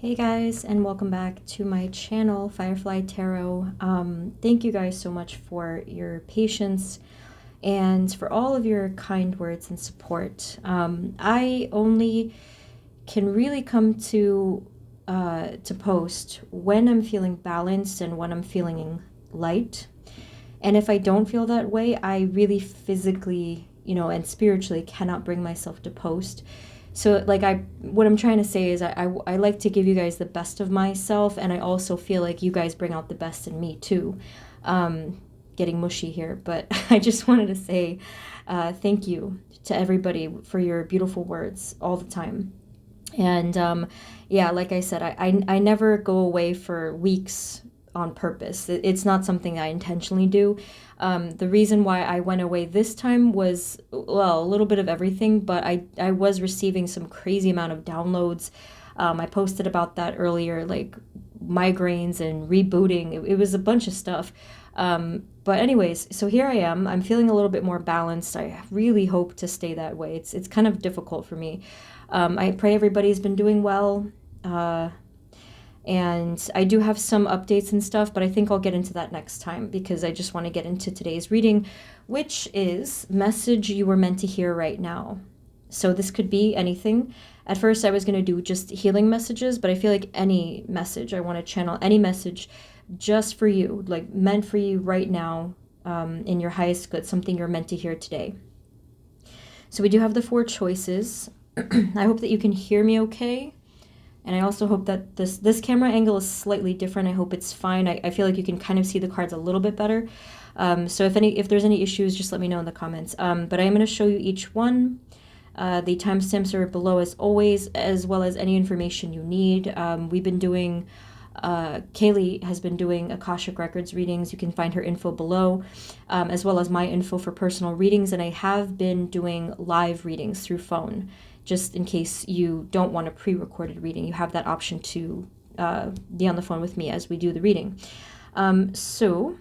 Hey guys, and welcome back to my channel, Firefly Tarot. Thank you guys so much for your patience and for all of your kind words and support. I only can really come to post when I'm feeling balanced and when I'm feeling light. And if I don't feel that way, I really physically, and spiritually cannot bring myself to post. So what I'm trying to say is I like to give you guys the best of myself, and I also feel like you guys bring out the best in me too. Getting mushy here, but I just wanted to say thank you to everybody for your beautiful words all the time. And yeah, like I said, I never go away for weeks on purpose. It's not something I intentionally do. The reason why I went away this time was, well, a little bit of everything, but I was receiving some crazy amount of downloads. I posted about that earlier, like migraines and rebooting. It was a bunch of stuff. But anyways, so here I am. I'm feeling a little bit more balanced. I really hope to stay that way. It's kind of difficult for me. I pray everybody's been doing well. And I do have some updates and stuff, but I think I'll get into that next time because I just want to get into today's reading, which is message you were meant to hear right now. So this could be anything. At first I was going to do just healing messages, but I feel like any message, I want to channel any message just for you, like meant for you right now, in your highest good, something you're meant to hear today. So we do have the 4 choices. I hope that you can hear me okay. And I also hope that this camera angle is slightly different. I hope it's fine. I feel like you can kind of see the cards a little bit better. So if there's any issues, just let me know in the comments. But I am going to show you each one. The timestamps are below as always, as well as any information you need. We've been doing, Kaylee has been doing Akashic Records readings. You can find her info below, as well as my info for personal readings. And I have been doing live readings through phone. Just in case you don't want a pre-recorded reading, you have that option to be on the phone with me as we do the reading. So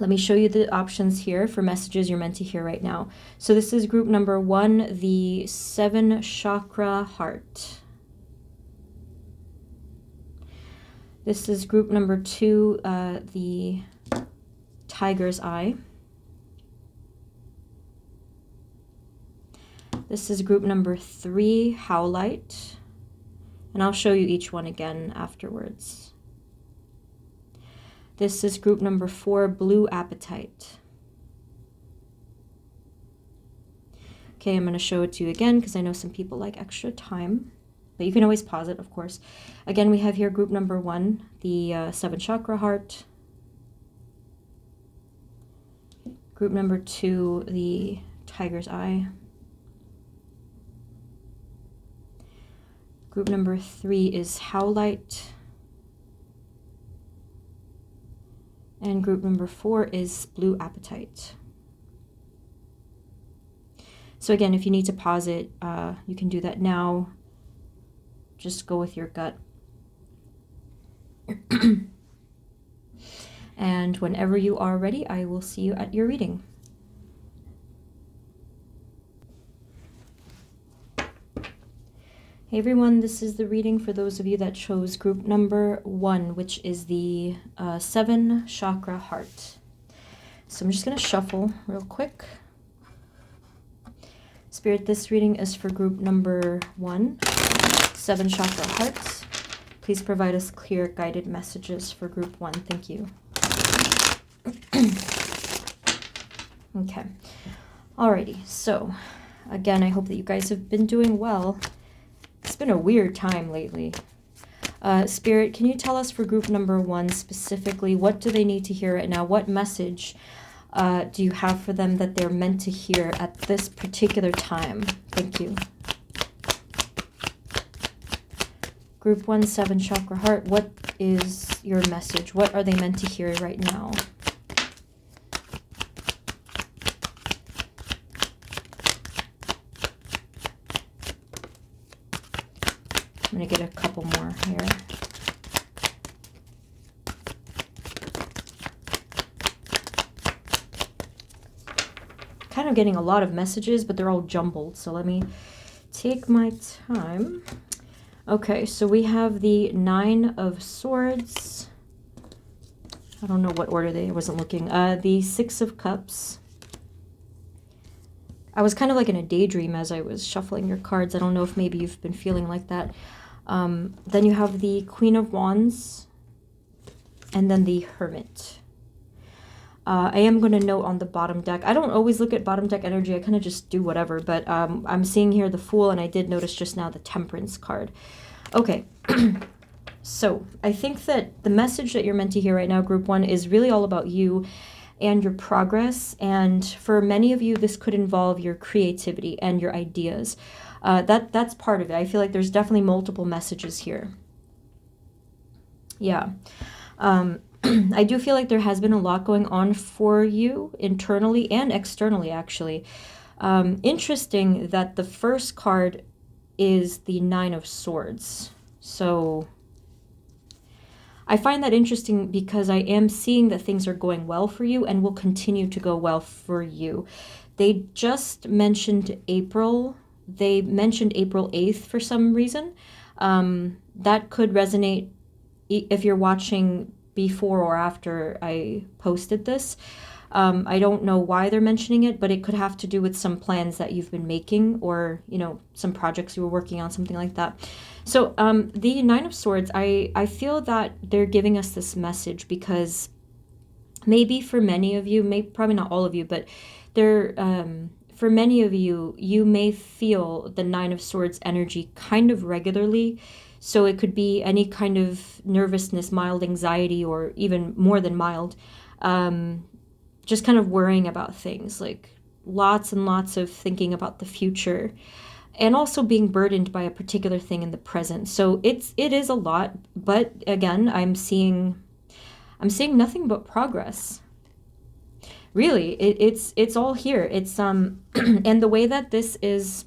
let me show you the options here for messages you're meant to hear right now. So this is group number 1, the 7 chakra heart. This is group number 2, the tiger's eye. This is group number 3, howlite, and I'll show you each one again afterwards. This is group number 4, blue apatite. Okay, I'm going to show it to you again because I know some people like extra time, but you can always pause it, of course. Again, we have here group number 1, the 7 chakra heart. Group number 2, the tiger's eye. Group number 3 is howlite. And group number 4 is blue apatite. So again, if you need to pause it, you can do that now. Just go with your gut. And whenever you are ready, I will see you at your reading. Hey everyone, this is the reading for those of you that chose group number 1, which is the 7 chakra heart. So I'm just going to shuffle real quick. Spirit, this reading is for group number 1, 7 chakra hearts. Please provide us clear guided messages for group 1. Thank you. Okay. Alrighty, so again, I hope that you guys have been doing well. It's been a weird time lately. Spirit, can you tell us for group number 1 specifically, what do they need to hear right now? What message do you have for them that they're meant to hear at this particular time? Thank you. Group 1, 7 chakra heart, what is your message? What are they meant to hear right now? I'm going to get a couple more here. Kind of getting a lot of messages, but they're all jumbled. So let me take my time. Okay, so we have the Nine of Swords. I don't know what order I wasn't looking. The Six of Cups. I was kind of like in a daydream as I was shuffling your cards. I don't know if maybe you've been feeling like that. Then you have the Queen of Wands, and then the Hermit. I am going to note on the bottom deck. I don't always look at bottom deck energy. I kind of just do whatever. But I'm seeing here the Fool, and I did notice just now the Temperance card. Okay. So I think that the message that you're meant to hear right now, Group 1, is really all about you and your progress. And for many of you, this could involve your creativity and your ideas. That's part of it. I feel like there's definitely multiple messages here. Yeah. I do feel like there has been a lot going on for you internally and externally, actually. Interesting that the first card is the Nine of Swords. So I find that interesting because I am seeing that things are going well for you and will continue to go well for you. They just mentioned April. They mentioned April 8th for some reason. That could resonate if you're watching before or after I posted this. I don't know why they're mentioning it, but it could have to do with some plans that you've been making, or, you know, some projects you were working on, something like that. So the Nine of Swords, I feel that they're giving us this message because maybe for many of you, probably not all of you, but for many of you, you may feel the Nine of Swords energy kind of regularly. So it could be any kind of nervousness, mild anxiety, or even more than mild. Just kind of worrying about things, like lots and lots of thinking about the future, and also being burdened by a particular thing in the present. So it is a lot, but again, I'm seeing nothing but progress. Really, it's all here. It's and the way that this is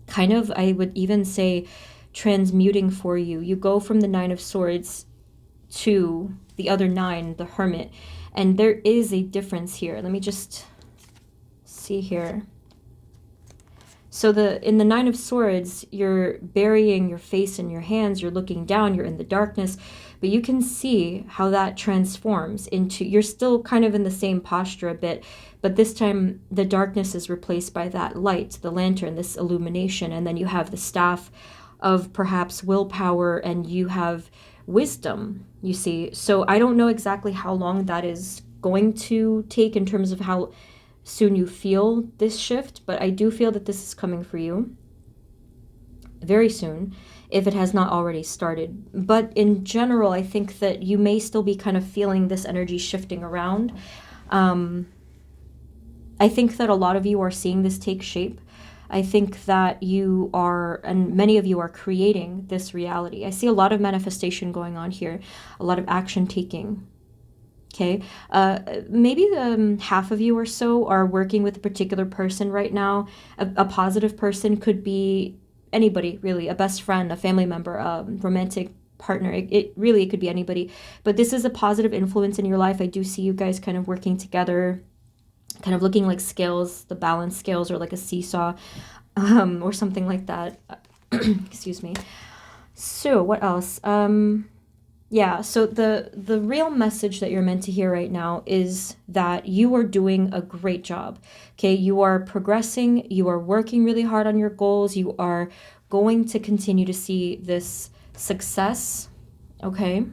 kind of, I would even say, transmuting for you. You go from the Nine of Swords to the other nine, the Hermit. And there is a difference here. Let me just see here. So in the Nine of Swords, you're burying your face in your hands, you're looking down, you're in the darkness, but you can see how that transforms into, you're still kind of in the same posture a bit, but this time the darkness is replaced by that light, the lantern, this illumination, and then you have the staff of perhaps willpower, and you have wisdom, you see. So I don't know exactly how long that is going to take in terms of how soon you feel this shift, but I do feel that this is coming for you very soon, if it has not already started. But in general, I think that you may still be kind of feeling this energy shifting around. I think that a lot of you are seeing this take shape. I think that you are, and many of you are creating this reality. I see a lot of manifestation going on here, a lot of action taking. Okay, maybe half of you or so are working with a particular person right now. A positive person could be anybody, really, a best friend, a family member, a romantic partner. It really could be anybody. But this is a positive influence in your life. I do see you guys kind of working together, kind of looking like scales, the balance scales, or like a seesaw, or something like that. Excuse me. So what else? Yeah, so the real message that you're meant to hear right now is that you are doing a great job. Okay, you are progressing, you are working really hard on your goals, you are going to continue to see this success. Okay.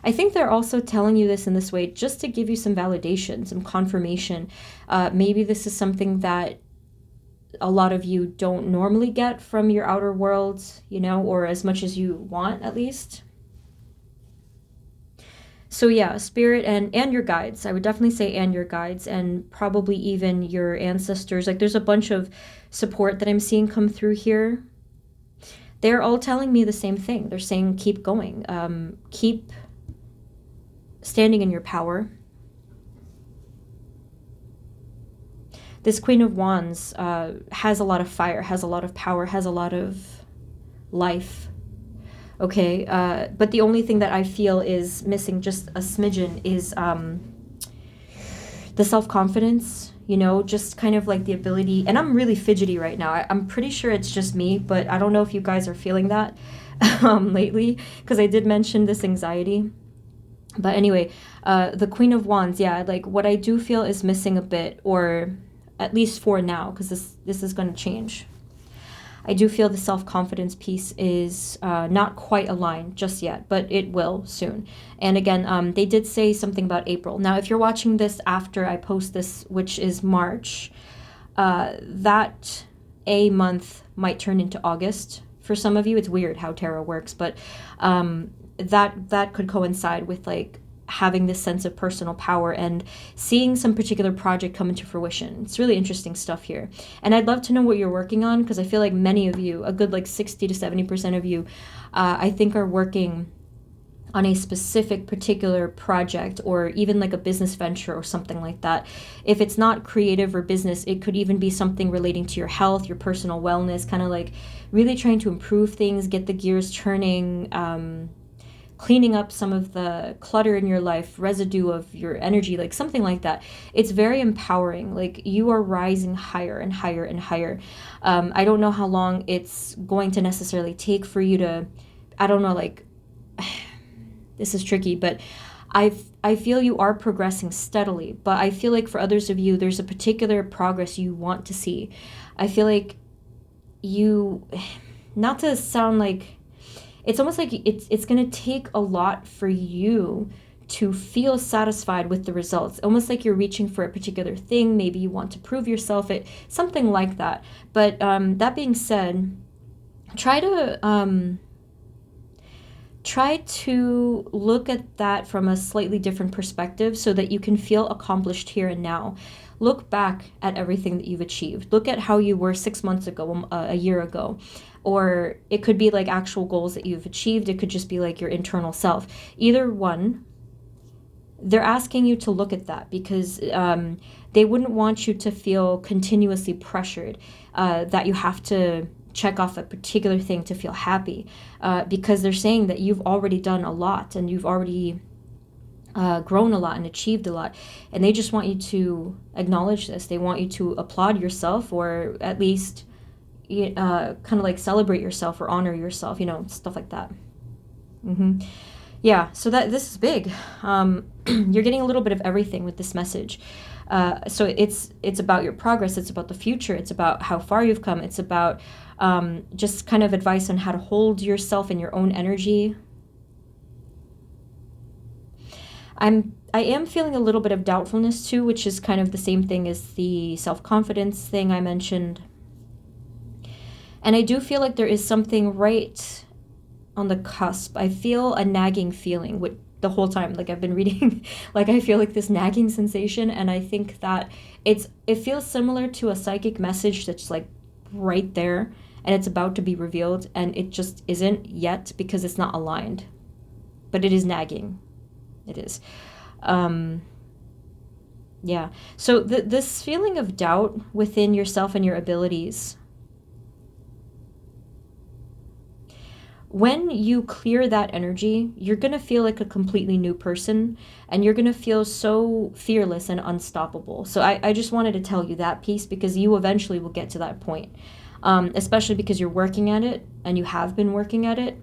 I think they're also telling you this in this way just to give you some validation, some confirmation. Maybe this is something that a lot of you don't normally get from your outer world, you know, or as much as you want, at least. So yeah, spirit and your guides. I would definitely say and your guides, and probably even your ancestors. Like, there's a bunch of support that I'm seeing come through here. They're all telling me the same thing. They're saying keep going. Keep standing in your power. This Queen of Wands has a lot of fire, has a lot of power, has a lot of life. Okay, but the only thing that I feel is missing just a smidgen is the self-confidence, you know, just kind of like the ability, and I'm really fidgety right now. I'm pretty sure it's just me, but I don't know if you guys are feeling that lately, because I did mention this anxiety. But anyway, the Queen of Wands, yeah, like what I do feel is missing a bit, or at least for now, because this is going to change. I do feel the self-confidence piece is not quite aligned just yet, but it will soon. And again, they did say something about April. Now, if you're watching this after I post this, which is March, that a month might turn into August. For some of you, it's weird how tarot works, but that could coincide with like having this sense of personal power and seeing some particular project come into fruition. It's really interesting stuff here. And I'd love to know what you're working on, because I feel like many of you, a good like 60 to 70% of you, I think are working on a specific particular project, or even like a business venture or something like that. If it's not creative or business, it could even be something relating to your health, your personal wellness, kind of like really trying to improve things, get the gears turning, cleaning up some of the clutter in your life, residue of your energy, like something like that. It's very empowering. Like you are rising higher and higher and higher. I don't know how long it's going to necessarily take for you to, I don't know, like, this is tricky, but I feel you are progressing steadily, but I feel like for others of you, there's a particular progress you want to see. I feel like you, not to sound like, it's almost like it's going to take a lot for you to feel satisfied with the results. Almost like you're reaching for a particular thing. Maybe you want to prove yourself, something like that. But that being said, try to look at that from a slightly different perspective so that you can feel accomplished here and now. Look back at everything that you've achieved. Look at how you were 6 months ago, a year ago. Or it could be like actual goals that you've achieved. It could just be like your internal self. Either one, they're asking you to look at that because they wouldn't want you to feel continuously pressured that you have to check off a particular thing to feel happy, because they're saying that you've already done a lot and you've already grown a lot and achieved a lot, and they just want you to acknowledge this. They want you to applaud yourself, or at least kind of like celebrate yourself or honor yourself, stuff like that. Yeah, so this is big. You're getting a little bit of everything with this message. So it's about your progress, it's about the future, it's about how far you've come, it's about just kind of advice on how to hold yourself in your own energy. I am feeling a little bit of doubtfulness too, which is kind of the same thing as the self-confidence thing I mentioned. And I do feel like there is something right on the cusp. I feel a nagging feeling with the whole time. Like I've been reading, like I feel like this nagging sensation, and I think that it feels similar to a psychic message that's like right there and it's about to be revealed, and it just isn't yet because it's not aligned. But it is nagging. It is. Yeah. So this feeling of doubt within yourself and your abilities, when you clear that energy, you're going to feel like a completely new person, and you're going to feel so fearless and unstoppable. So I just wanted to tell you that piece, because you eventually will get to that point, especially because you're working at it and you have been working at it.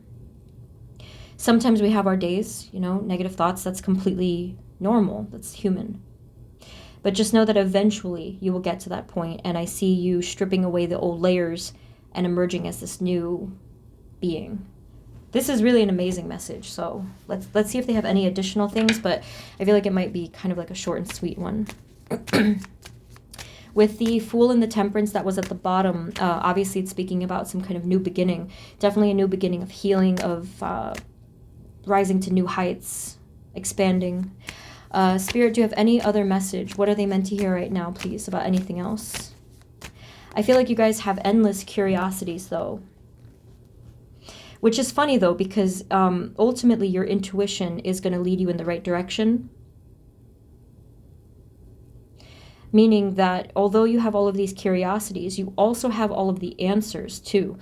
Sometimes we have our days, negative thoughts. That's completely normal. That's human. But just know that eventually you will get to that point, and I see you stripping away the old layers and emerging as this new being. This is really an amazing message. So let's see if they have any additional things, but I feel like it might be kind of like a short and sweet one. With the Fool and the Temperance that was at the bottom, obviously it's speaking about some kind of new beginning. Definitely a new beginning of healing, of rising to new heights, expanding. Spirit, do you have any other message? What are they meant to hear right now, please, about anything else? I feel like you guys have endless curiosities, though. Which is funny, though, because ultimately your intuition is going to lead you in the right direction. Meaning that although you have all of these curiosities, you also have all of the answers, too,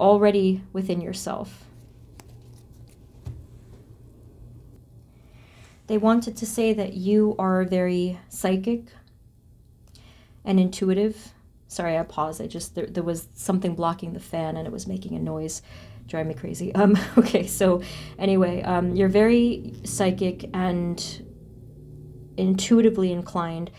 already within yourself. They wanted to say that you are very psychic. and intuitive. Sorry, I paused. There was something blocking the fan and it was making a noise. Drive me crazy. Okay, so anyway, you're very psychic and intuitively inclined.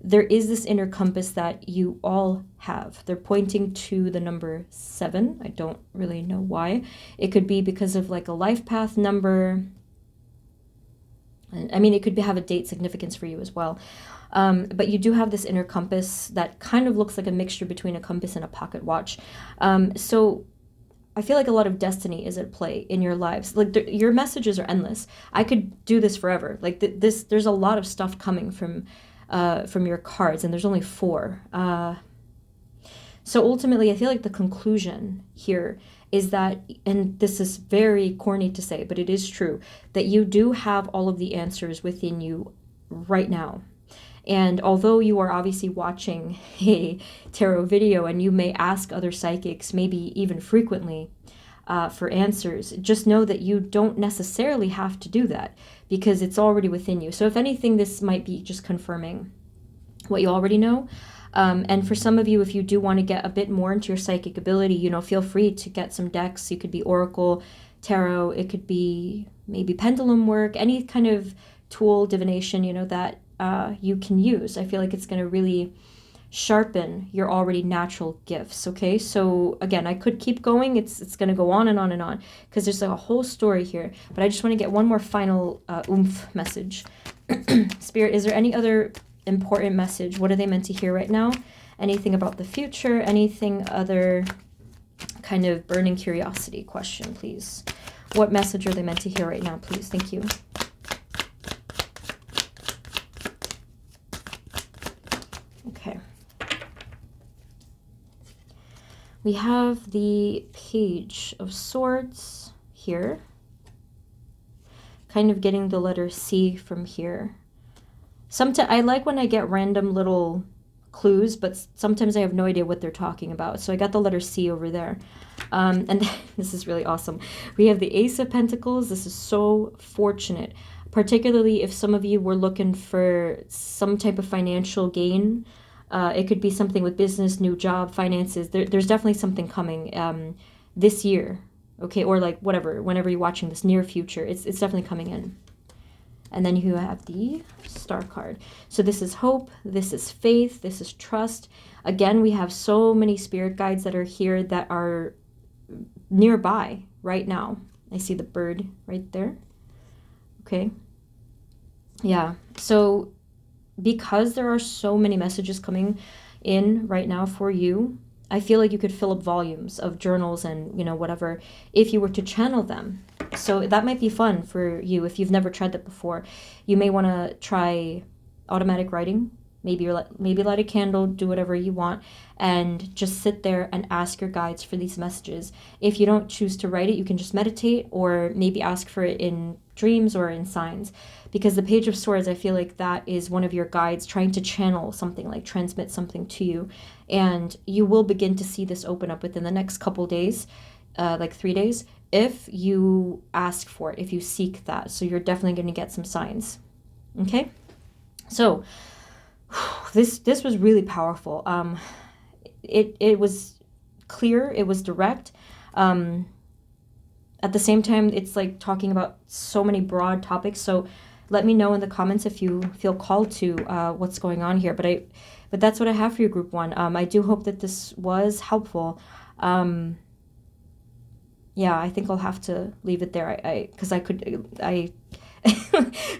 There is this inner compass that you all have. They're pointing to the number 7. I don't really know why. It could be because of like a life path number. I mean, it could have a date significance for you as well. But you do have this inner compass that kind of looks like a mixture between a compass and a pocket watch. So I feel like a lot of destiny is at play in your lives. Like your messages are endless. I could do this forever. Like there's a lot of stuff coming from your cards, and there's only 4. So ultimately, I feel like the conclusion here is that, and this is very corny to say, but it is true, that you do have all of the answers within you right now. And although you are obviously watching a tarot video and you may ask other psychics, maybe even frequently, for answers, just know that you don't necessarily have to do that because it's already within you. So if anything, this might be just confirming what you already know. And for some of you, if you do want to get a bit more into your psychic ability, feel free to get some decks. You could be oracle, tarot, it could be maybe pendulum work, any kind of tool, divination, that you can use. I feel like it's going to really sharpen your already natural gifts. Okay, so again, I could keep going. It's going to go on and on and on because there's like a whole story here, but I just want to get one more final oomph message. Spirit, is there any other important message? What are they meant to hear right now? Anything about the future? Anything other kind of burning curiosity question, please? What message are they meant to hear right now, please? Thank you. Okay. We have the Page of Swords here. Kind of getting the letter C from here. Sometimes I like when I get random little clues, but sometimes I have no idea what they're talking about. So I got the letter C over there. And this is really awesome. We have the Ace of Pentacles. This is so fortunate, particularly if some of you were looking for some type of financial gain. It could be something with business, new job, finances. There's definitely something coming this year, okay? Or like whatever, whenever you're watching this, near future, it's definitely coming in. And then you have the Star card. So this is hope, this is faith, this is trust. Again, we have so many spirit guides that are here that are nearby right now. I see the bird right there. Okay. Yeah. So because there are so many messages coming in right now for you, I feel like you could fill up volumes of journals and, whatever, if you were to channel them. So that might be fun for you if you've never tried that before. You may want to try automatic writing. Maybe light a candle, do whatever you want, and just sit there and ask your guides for these messages. If you don't choose to write it, you can just meditate or maybe ask for it in dreams or in signs. Because the Page of Swords, I feel like that is one of your guides trying to channel something, like transmit something to you. And you will begin to see this open up within the next couple days, like 3 days, if you ask for it, if you seek that. So you're definitely going to get some signs. Okay? So this was really powerful. It was clear, it was direct. At the same time, it's like talking about so many broad topics. So let me know in the comments if you feel called to what's going on here. But that's what I have for you, Group 1. I do hope that this was helpful. Yeah, I think I'll have to leave it there. Because I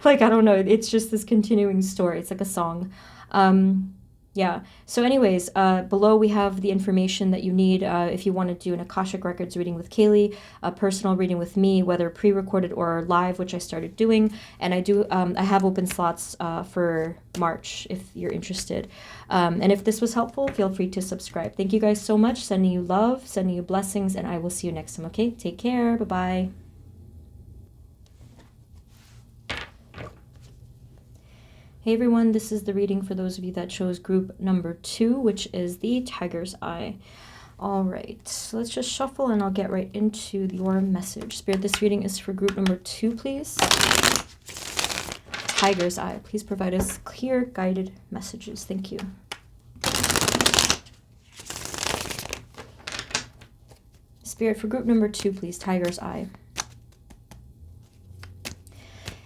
like, I don't know. It's just this continuing story. It's like a song. Yeah. So anyways, below we have the information that you need if you want to do an Akashic Records reading with Kaylee, a personal reading with me, whether pre-recorded or live, which I started doing. And I have open slots for March if you're interested. And if this was helpful, feel free to subscribe. Thank you guys so much. Sending you love, sending you blessings, and I will see you next time. Okay? Take care. Bye-bye. Hey everyone, this is the reading for those of you that chose group number 2, which is the Tiger's Eye. All right, so let's just shuffle and I'll get right into your message. Spirit, this reading is for group number 2, please. Tiger's Eye, please provide us clear, guided messages. Thank you. Spirit, for group number 2, please, Tiger's Eye.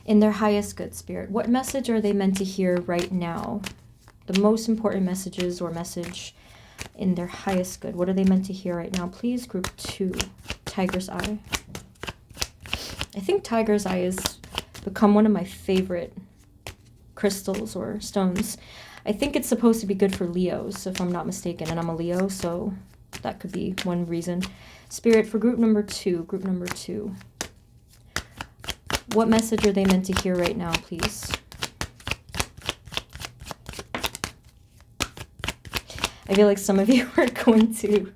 In their highest good, Spirit, what message are they meant to hear right now? The most important messages or message in their highest good. What are they meant to hear right now? Please, group 2, Tiger's Eye. I think Tiger's Eye has become one of my favorite crystals or stones. I think it's supposed to be good for Leos, if I'm not mistaken, and I'm a Leo, so that could be one reason. Spirit, for group number 2, what message are they meant to hear right now, please? I feel like some of you are going to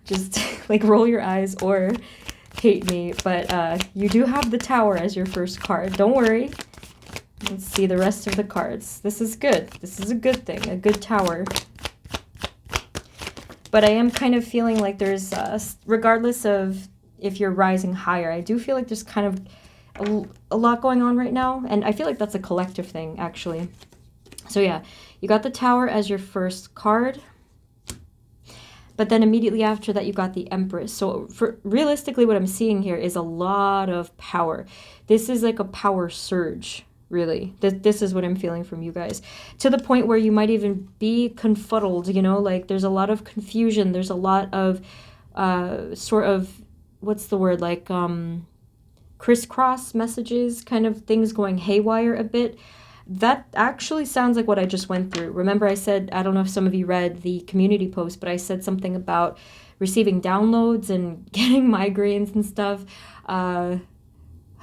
just like roll your eyes or hate me, but you do have the Tower as your first card. Don't worry. Let's see the rest of the cards. This is good. This is a good thing, a good Tower. But I am kind of feeling like there's, regardless of if you're rising higher, I do feel like there's kind of a lot going on right now. And I feel like that's a collective thing, actually. So yeah, you got the Tower as your first card. But then immediately after that, you got the Empress. So realistically, what I'm seeing here is a lot of power. This is like a power surge, really. This is what I'm feeling from you guys. To the point where you might even be confuddled, you know, like there's a lot of confusion. There's a lot of sort of, what's the word, like crisscross messages, kind of things going haywire a bit. That actually sounds like what I just went through. Remember I said, I don't know if some of you read the community post, but I said something about receiving downloads and getting migraines and stuff. Oh,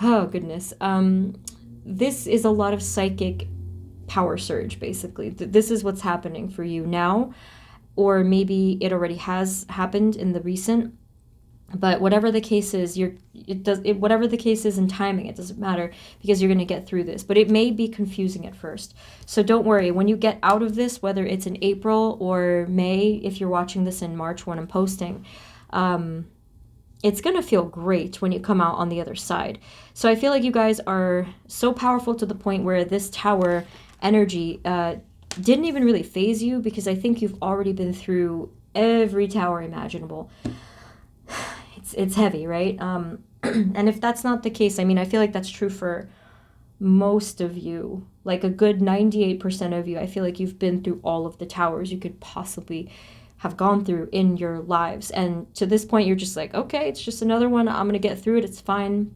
goodness. This is a lot of psychic power surge, basically. This is what's happening for you now, or maybe it already has happened in the recent. But whatever the case is, whatever the case is in timing, it doesn't matter, because you're going to get through this. But it may be confusing at first. So don't worry. When you get out of this, whether it's in April or May, if you're watching this in March when I'm posting, it's going to feel great when you come out on the other side. So I feel like you guys are so powerful to the point where this Tower energy didn't even really phase you, because I think you've already been through every Tower imaginable. It's heavy, right? And if that's not the case, I mean, I feel like that's true for most of you. Like a good 98% of you, I feel like you've been through all of the Towers you could possibly have gone through in your lives. And to this point, you're just like, okay, it's just another one. I'm going to get through it. It's fine.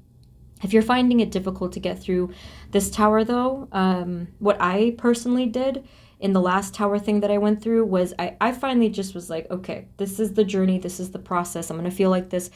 If you're finding it difficult to get through this Tower, though, what I personally did in the last Tower thing that I went through was I finally just was like, okay, this is the journey. This is the process. I'm going to feel like this.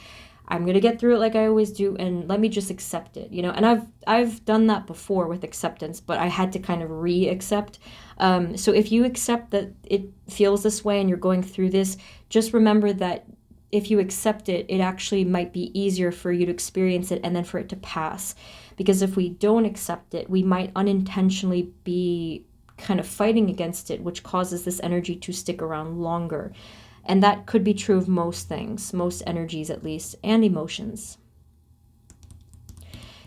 I'm going to get through it like I always do, and let me just accept it, you know? And I've done that before with acceptance, but I had to kind of re-accept. So if you accept that it feels this way and you're going through this, just remember that if you accept it, it actually might be easier for you to experience it and then for it to pass. Because if we don't accept it, we might unintentionally be kind of fighting against it, which causes this energy to stick around longer. And that could be true of most things, most energies at least, and emotions.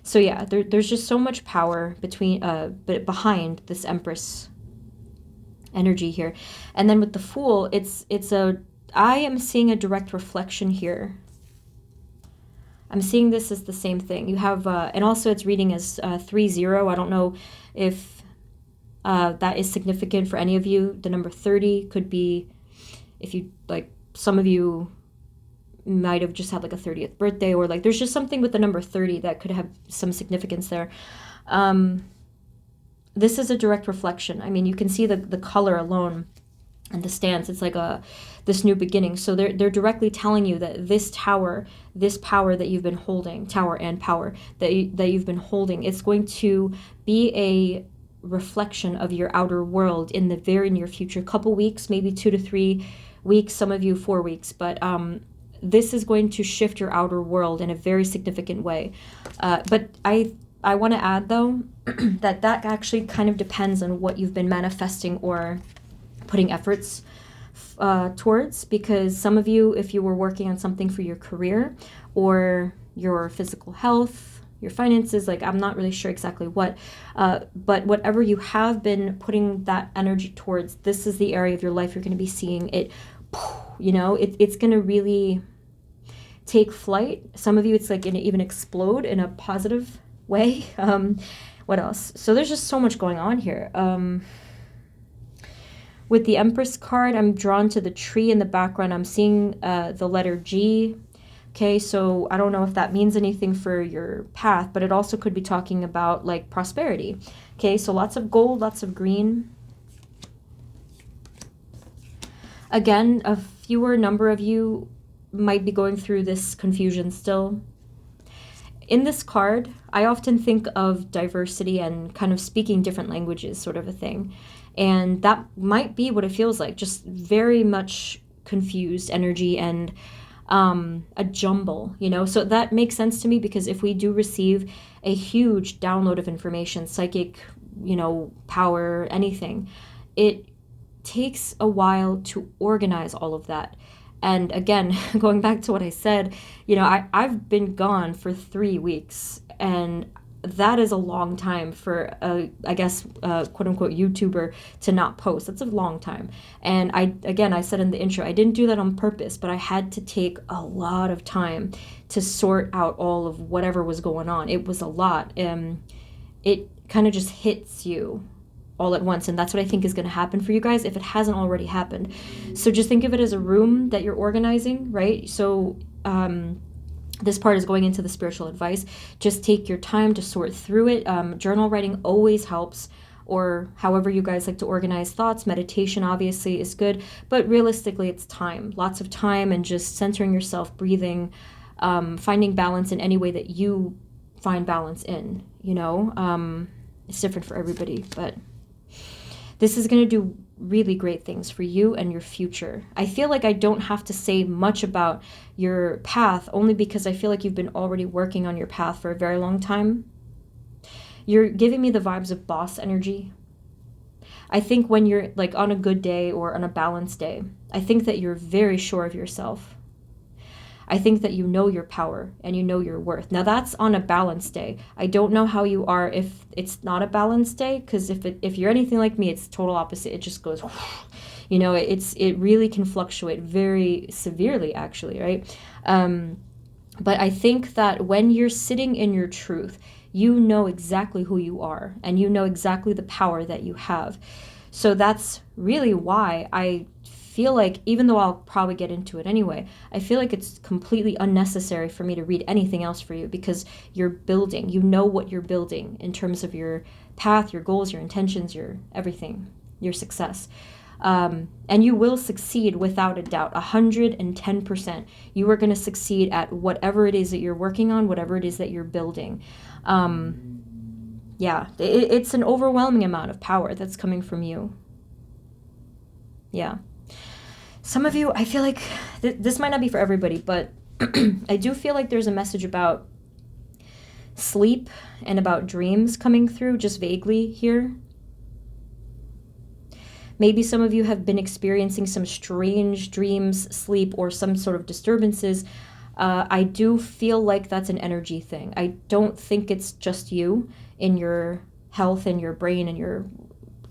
So yeah, there's just so much power behind this Empress energy here. And then with the Fool, I am seeing a direct reflection here. I'm seeing this as the same thing. You have, and also it's reading as 3-0. I don't know if that is significant for any of you. The number 30 could be, if you, like, some of you might have just had like a 30th birthday, or like there's just something with the number 30 that could have some significance there. This is a direct reflection. I mean, you can see the color alone and the stance. It's like this new beginning. So they're directly telling you that this Tower, this power that you've been holding, Tower and power that you've been holding, it's going to be a reflection of your outer world in the very near future. Couple weeks, maybe 2 to 3 weeks, some of you 4 weeks, but this is going to shift your outer world in a very significant way. But I want to add, though, that actually kind of depends on what you've been manifesting or putting efforts towards, because some of you, if you were working on something for your career or your physical health, your finances, like I'm not really sure exactly what, but whatever you have been putting that energy towards, this is the area of your life you're going to be seeing it, you know, it's going to really, take flight. Some of you, it's like gonna even explode in a positive way. What else? So there's just so much going on here. With the Empress card, I'm drawn to the tree in the background. I'm seeing the letter G. Okay, so I don't know if that means anything for your path, but it also could be talking about like prosperity. Okay, so lots of gold, lots of green. Again, a fewer number of you might be going through this confusion still. In this card, I often think of diversity and kind of speaking different languages, sort of a thing. And that might be what it feels like, just very much confused energy and a jumble, you know? So that makes sense to me, because if we do receive a huge download of information, psychic, you know, power, anything, it takes a while to organize all of that. And again, going back to what I said, you know, I've been gone for 3 weeks, and that is a long time for a, I guess, quote unquote YouTuber to not post. That's a long time. And I said in the intro, I didn't do that on purpose, but I had to take a lot of time to sort out all of whatever was going on. It was a lot. It kind of just hits you all at once, and that's what I think is going to happen for you guys if it hasn't already happened. So just think of it as a room that you're organizing, right? So this part is going into the spiritual advice. Just take your time to sort through it. Journal writing always helps, or however you guys like to organize thoughts. Meditation obviously is good, but realistically it's time, lots of time, and just centering yourself, breathing, finding balance in any way that you find balance in, you know. It's different for everybody, but this is going to do really great things for you and your future. I feel like I don't have to say much about your path, only because I feel like you've been already working on your path for a very long time. You're giving me the vibes of boss energy. I think when you're like on a good day or on a balanced day, I think that you're very sure of yourself. I think that you know your power and you know your worth. Now that's on a balanced day. I don't know how you are if it's not a balanced day, because if you're anything like me, it's total opposite. It just goes, you know, it really can fluctuate very severely, actually, right? But I think that when you're sitting in your truth, you know exactly who you are, and you know exactly the power that you have. So that's really why I feel like, even though I'll probably get into it anyway, I feel like it's completely unnecessary for me to read anything else for you, because you're building, you know what you're building in terms of your path, your goals, your intentions, your everything, your success. And you will succeed without a doubt, 110%. You are going to succeed at whatever it is that you're working on, whatever it is that you're building. Yeah, it's an overwhelming amount of power that's coming from you. Yeah. Some of you, I feel like, this might not be for everybody, but I do feel like there's a message about sleep and about dreams coming through just vaguely here. Maybe some of you have been experiencing some strange dreams, sleep, or some sort of disturbances. I do feel like that's an energy thing. I don't think it's just you in your health and your brain and your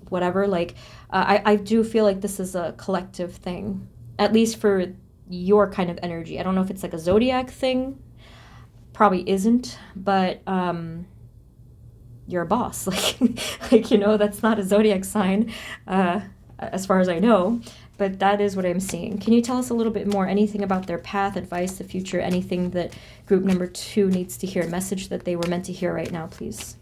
whatever. Like, I do feel like this is a collective thing, at least for your kind of energy. I don't know if it's like a zodiac thing. Probably isn't, but you're a boss. Like, you know, that's not a zodiac sign, as far as I know, but that is what I'm seeing. Can you tell us a little bit more, anything about their path, advice, the future, anything that group number 2 needs to hear, a message that they were meant to hear right now, please?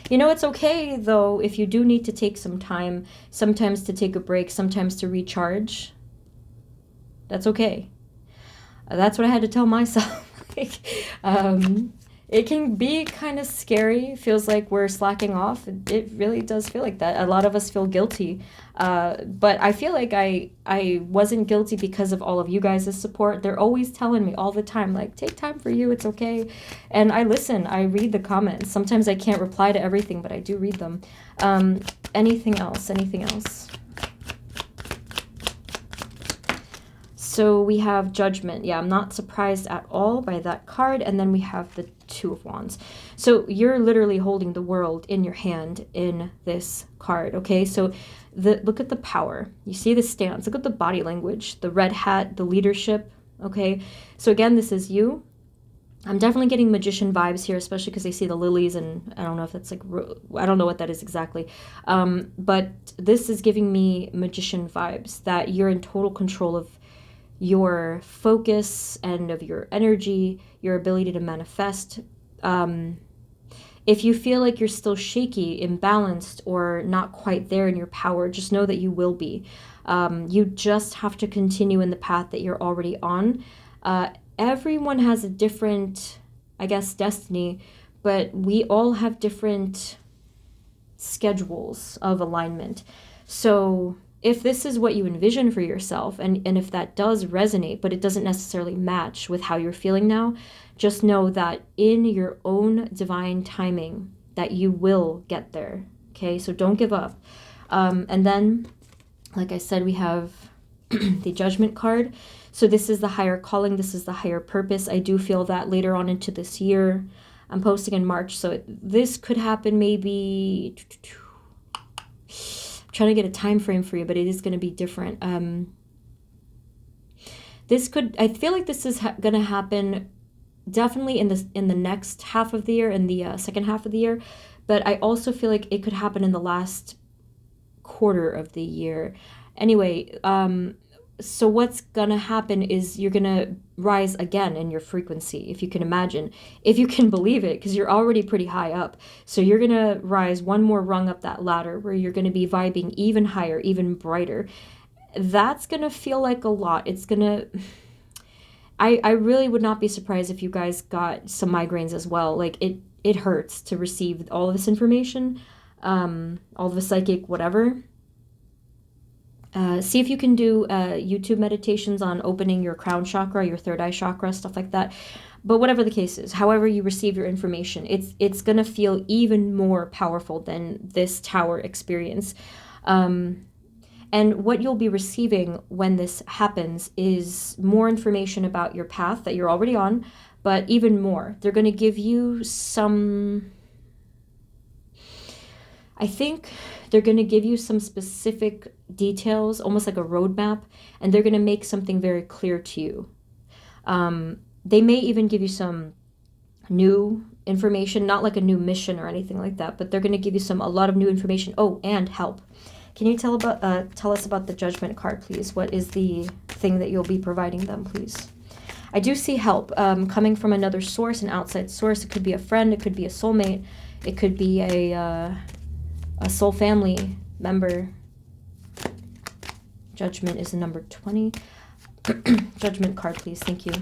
You know, it's okay, though, if you do need to take some time, sometimes to take a break, sometimes to recharge. That's okay. That's what I had to tell myself. It can be kind of scary. It feels like we're slacking off. It really does feel like that. A lot of us feel guilty. But I feel like I wasn't guilty because of all of you guys' support. They're always telling me all the time, like, take time for you, it's okay. And I listen, I read the comments. Sometimes I can't reply to everything, but I do read them. Anything else? Anything else? So we have Judgment. Yeah, I'm not surprised at all by that card. And then we have the Two of Wands. So you're literally holding the world in your hand in this card, okay? So look at the power. You see the stance. Look at the body language, the red hat, the leadership, okay? So again, this is you. I'm definitely getting magician vibes here, especially because I see the lilies, and I don't know if that's like, I don't know what that is exactly. But this is giving me magician vibes, that you're in total control of your focus and of your energy, your ability to manifest. If you feel like you're still shaky, imbalanced, or not quite there in your power, just know that you will be. You just have to continue in the path that you're already on. Everyone has a different, I guess, destiny, but we all have different schedules of alignment. So if this is what you envision for yourself, and if that does resonate, but it doesn't necessarily match with how you're feeling now, just know that in your own divine timing, that you will get there, okay? So don't give up. And then, like I said, we have the Judgment card. So this is the higher calling. This is the higher purpose. I do feel that later on into this year. I'm posting in March, so this could happen maybe... trying to get a time frame for you, but it is going to be different. I feel like this is going to happen definitely in the next half of the year, in the second half of the year, but I also feel like it could happen in the last quarter of the year. Anyway, so what's going to happen is you're going to rise again in your frequency, if you can imagine, if you can believe it, because you're already pretty high up. So you're going to rise one more rung up that ladder, where you're going to be vibing even higher, even brighter. That's going to feel like a lot. It's going to... I really would not be surprised if you guys got some migraines as well. Like, it hurts to receive all of this information, all of the psychic whatever. See if you can do YouTube meditations on opening your crown chakra, your third eye chakra, stuff like that. But whatever the case is, however you receive your information, it's going to feel even more powerful than this tower experience. And what you'll be receiving when this happens is more information about your path that you're already on, but even more. They're going to give you some... I think they're going to give you some specific details, almost like a roadmap, and they're going to make something very clear to you. They may even give you some new information, not like a new mission or anything like that, but they're going to give you a lot of new information. Oh, and help. Can you tell us about the Judgment card, please? What is the thing that you'll be providing them, please? I do see help coming from another source, an outside source. It could be a friend. It could be a soulmate. It could be a soul family member. Judgment is the number 20. Judgment card, please. Thank you.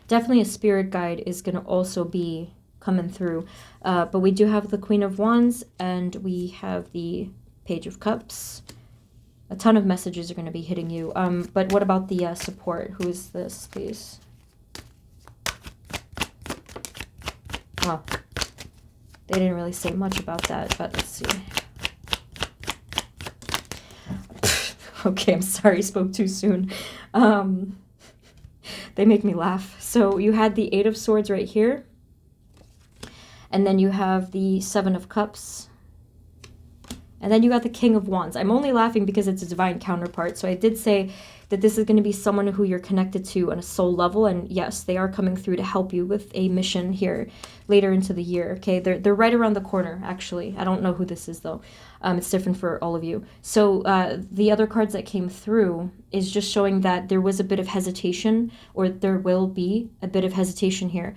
Definitely a spirit guide is going to also be coming through. But we do have the Queen of Wands, and we have the Page of Cups. A ton of messages are going to be hitting you. But what about the support? Who is this, please? Oh, they didn't really say much about that, but let's see. Okay, I'm sorry, spoke too soon. They make me laugh. So you had the Eight of Swords right here. And then you have the Seven of Cups. And then you got the King of Wands. I'm only laughing because it's a divine counterpart. So I did say that this is going to be someone who you're connected to on a soul level. And yes, they are coming through to help you with a mission here later into the year. Okay, they're right around the corner, actually. I don't know who this is, though. It's different for all of you. So the other cards that came through is just showing that there was a bit of hesitation, or there will be a bit of hesitation here.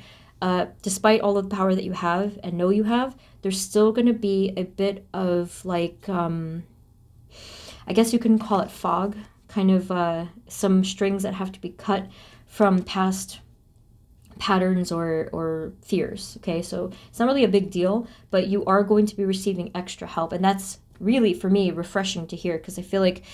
Despite all of the power that you have and know you have, there's still going to be a bit of like, I guess you can call it fog, kind of some strings that have to be cut from past patterns or fears. Okay, so it's not really a big deal, but you are going to be receiving extra help. And that's really, for me, refreshing to hear, because I feel like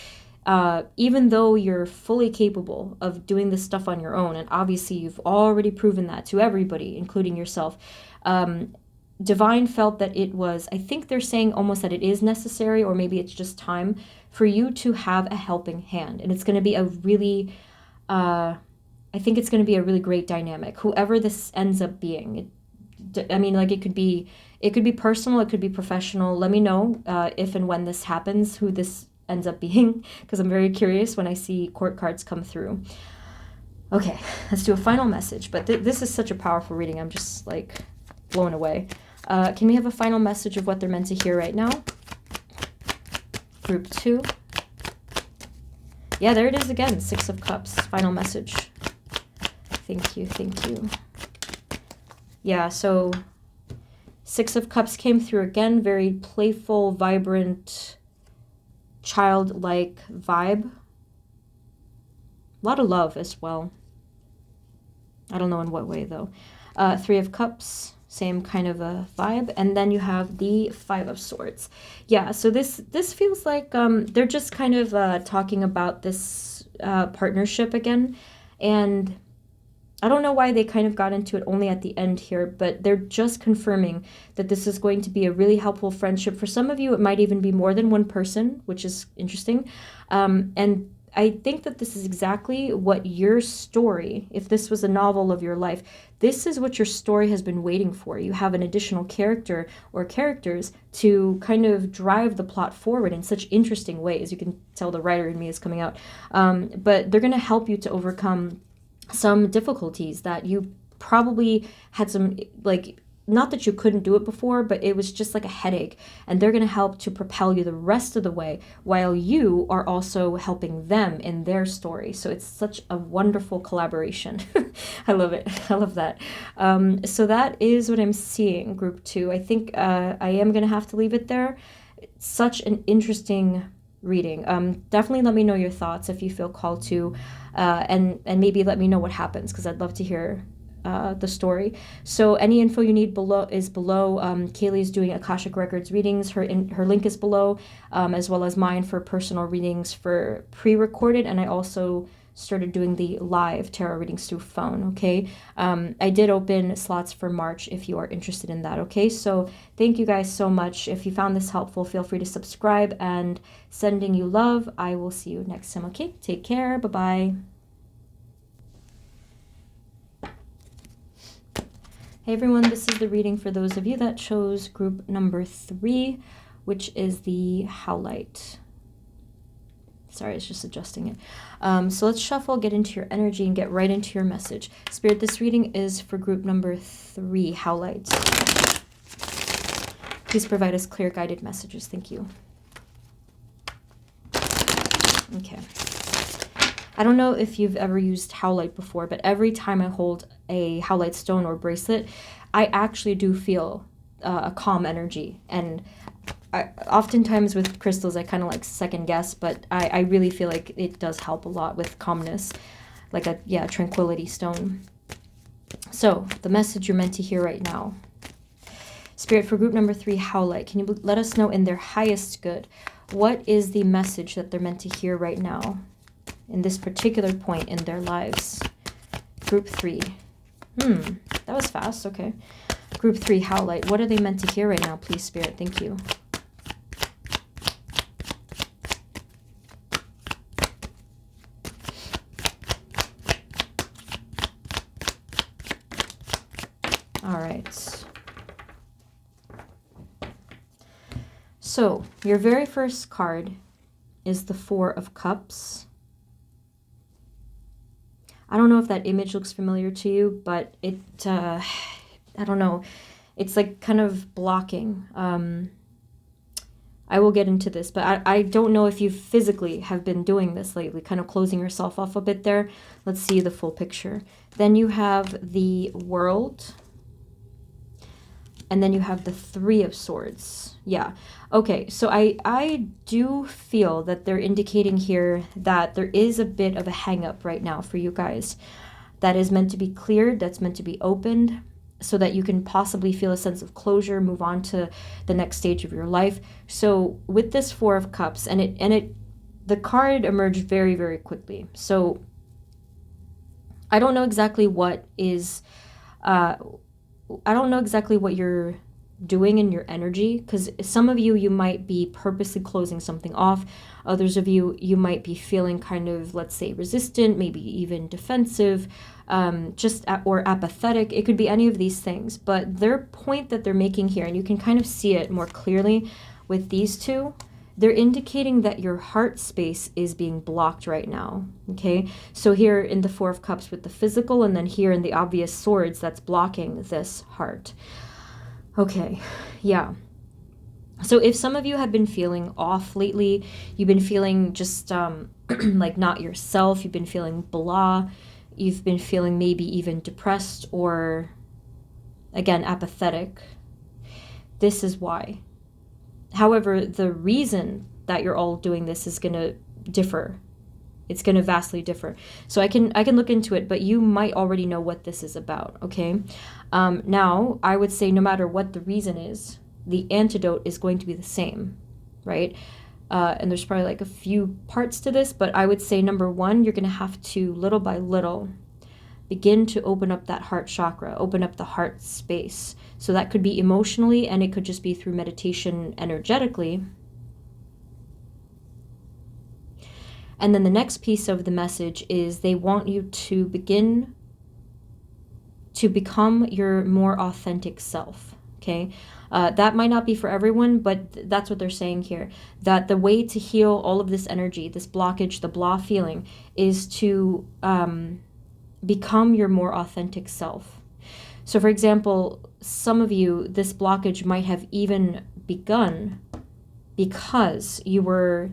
even though you're fully capable of doing this stuff on your own, and obviously you've already proven that to everybody, including yourself, Divine felt that it was, I think they're saying almost that it is necessary, or maybe it's just time for you to have a helping hand. And it's going to be a really, I think it's going to be a really great dynamic, whoever this ends up being. I mean, like, it could be personal, it could be professional. Let me know if and when this happens, who this ends up being, because I'm very curious when I see court cards come through. Okay, let's do a final message. But this is such a powerful reading. I'm just like blown away. Can we have a final message of what they're meant to hear right now? Group 2. Yeah, there it is again. 6 of Cups. Final message. Thank you. Thank you. Yeah, so 6 of Cups came through again. Very playful, vibrant, childlike vibe. A lot of love as well. I don't know in what way, though. 3 of Cups. Same kind of a vibe. And then you have the 5 of Swords. Yeah, so this feels like they're just kind of talking about this partnership again. And I don't know why they kind of got into it only at the end here, but they're just confirming that this is going to be a really helpful friendship. For some of you, it might even be more than one person, which is interesting. And I think that this is exactly what your story, if this was a novel of your life, this is what your story has been waiting for. You have an additional character or characters to kind of drive the plot forward in such interesting ways. You can tell the writer in me is coming out. But they're going to help you to overcome some difficulties that you probably had some, like, not that you couldn't do it before, but it was just like a headache. And they're going to help to propel you the rest of the way while you are also helping them in their story. So it's such a wonderful collaboration. I love it. I love that. So that is what I'm seeing, Group 2. I think I am going to have to leave it there. It's such an interesting reading. Definitely let me know your thoughts if you feel called to, and maybe let me know what happens, because I'd love to hear the story. So any info you need is below. Kaylee's doing Akashic Records readings. Her link is below, as well as mine for personal readings for pre-recorded. And I also started doing the live tarot readings through phone. Okay. I did open slots for March if you are interested in that. Okay. So thank you guys so much. If you found this helpful, feel free to subscribe, and sending you love. I will see you next time. Okay. Take care. Bye-bye. Hey everyone, this is the reading for those of you that chose group number 3, which is the howlite. Sorry, it's just adjusting it. So let's shuffle, get into your energy, and get right into your message. Spirit, this reading is for group number 3, howlite. Please provide us clear, guided messages. Thank you. Okay. I don't know if you've ever used howlite before, but every time I hold a howlite stone or bracelet, I actually do feel a calm energy. And oftentimes with crystals, I kind of like second guess, but I really feel like it does help a lot with calmness, like a tranquility stone. So the message you're meant to hear right now. Spirit, for group number 3, howlite, can you let us know in their highest good, what is the message that they're meant to hear right now in this particular point in their lives? Group 3. That was fast. Okay. Group 3, howlite. What are they meant to hear right now, please, Spirit? Thank you. All right. So your very first card is the 4 of Cups. I don't know if that image looks familiar to you, but it, I don't know. It's like kind of blocking. I will get into this, but I don't know if you physically have been doing this lately, kind of closing yourself off a bit there. Let's see the full picture. Then you have the World. And then you have the 3 of Swords. Yeah. Okay, so I do feel that they're indicating here that there is a bit of a hang-up right now for you guys that is meant to be cleared, that's meant to be opened, so that you can possibly feel a sense of closure, move on to the next stage of your life. So with this 4 of Cups, the card emerged very, very quickly. So I don't know exactly what is, I don't know exactly what you're doing in your energy, because some of you, you might be purposely closing something off. Others of you, you might be feeling kind of, let's say, resistant, maybe even defensive, or apathetic. It could be any of these things. But their point that they're making here, and you can kind of see it more clearly with these two, they're indicating that your heart space is being blocked right now, okay? So here in the Four of Cups with the physical, and then here in the obvious swords, that's blocking this heart. Okay, yeah. So if some of you have been feeling off lately, you've been feeling just like not yourself, you've been feeling blah, you've been feeling maybe even depressed or, again, apathetic, this is why. However, the reason that you're all doing this is going to differ. It's going to vastly differ. So I can look into it, but you might already know what this is about, okay? Now, I would say no matter what the reason is, the antidote is going to be the same, right? And there's probably like a few parts to this, but I would say number one, you're going to have to, little by little, begin to open up that heart chakra, open up the heart space. So that could be emotionally, and it could just be through meditation energetically. And then the next piece of the message is they want you to begin to become your more authentic self, okay? That might not be for everyone, but that's what they're saying here. That the way to heal all of this energy, this blockage, the blah feeling, is to become your more authentic self. So for example, some of you, this blockage might have even begun because you were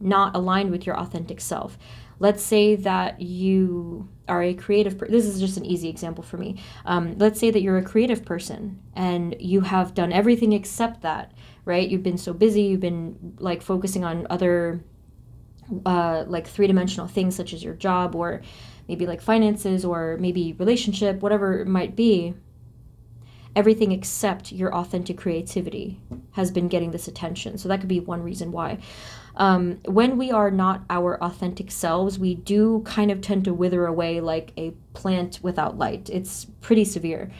not aligned with your authentic self. Let's say that you are a creative person. This is just an easy example for me. Let's say that you're a creative person and you have done everything except that, right? You've been so busy, you've been like focusing on other like three-dimensional things such as your job or maybe like finances or maybe relationship, whatever it might be. Everything except your authentic creativity has been getting this attention. So that could be one reason why. When we are not our authentic selves, we do kind of tend to wither away like a plant without light. It's pretty severe.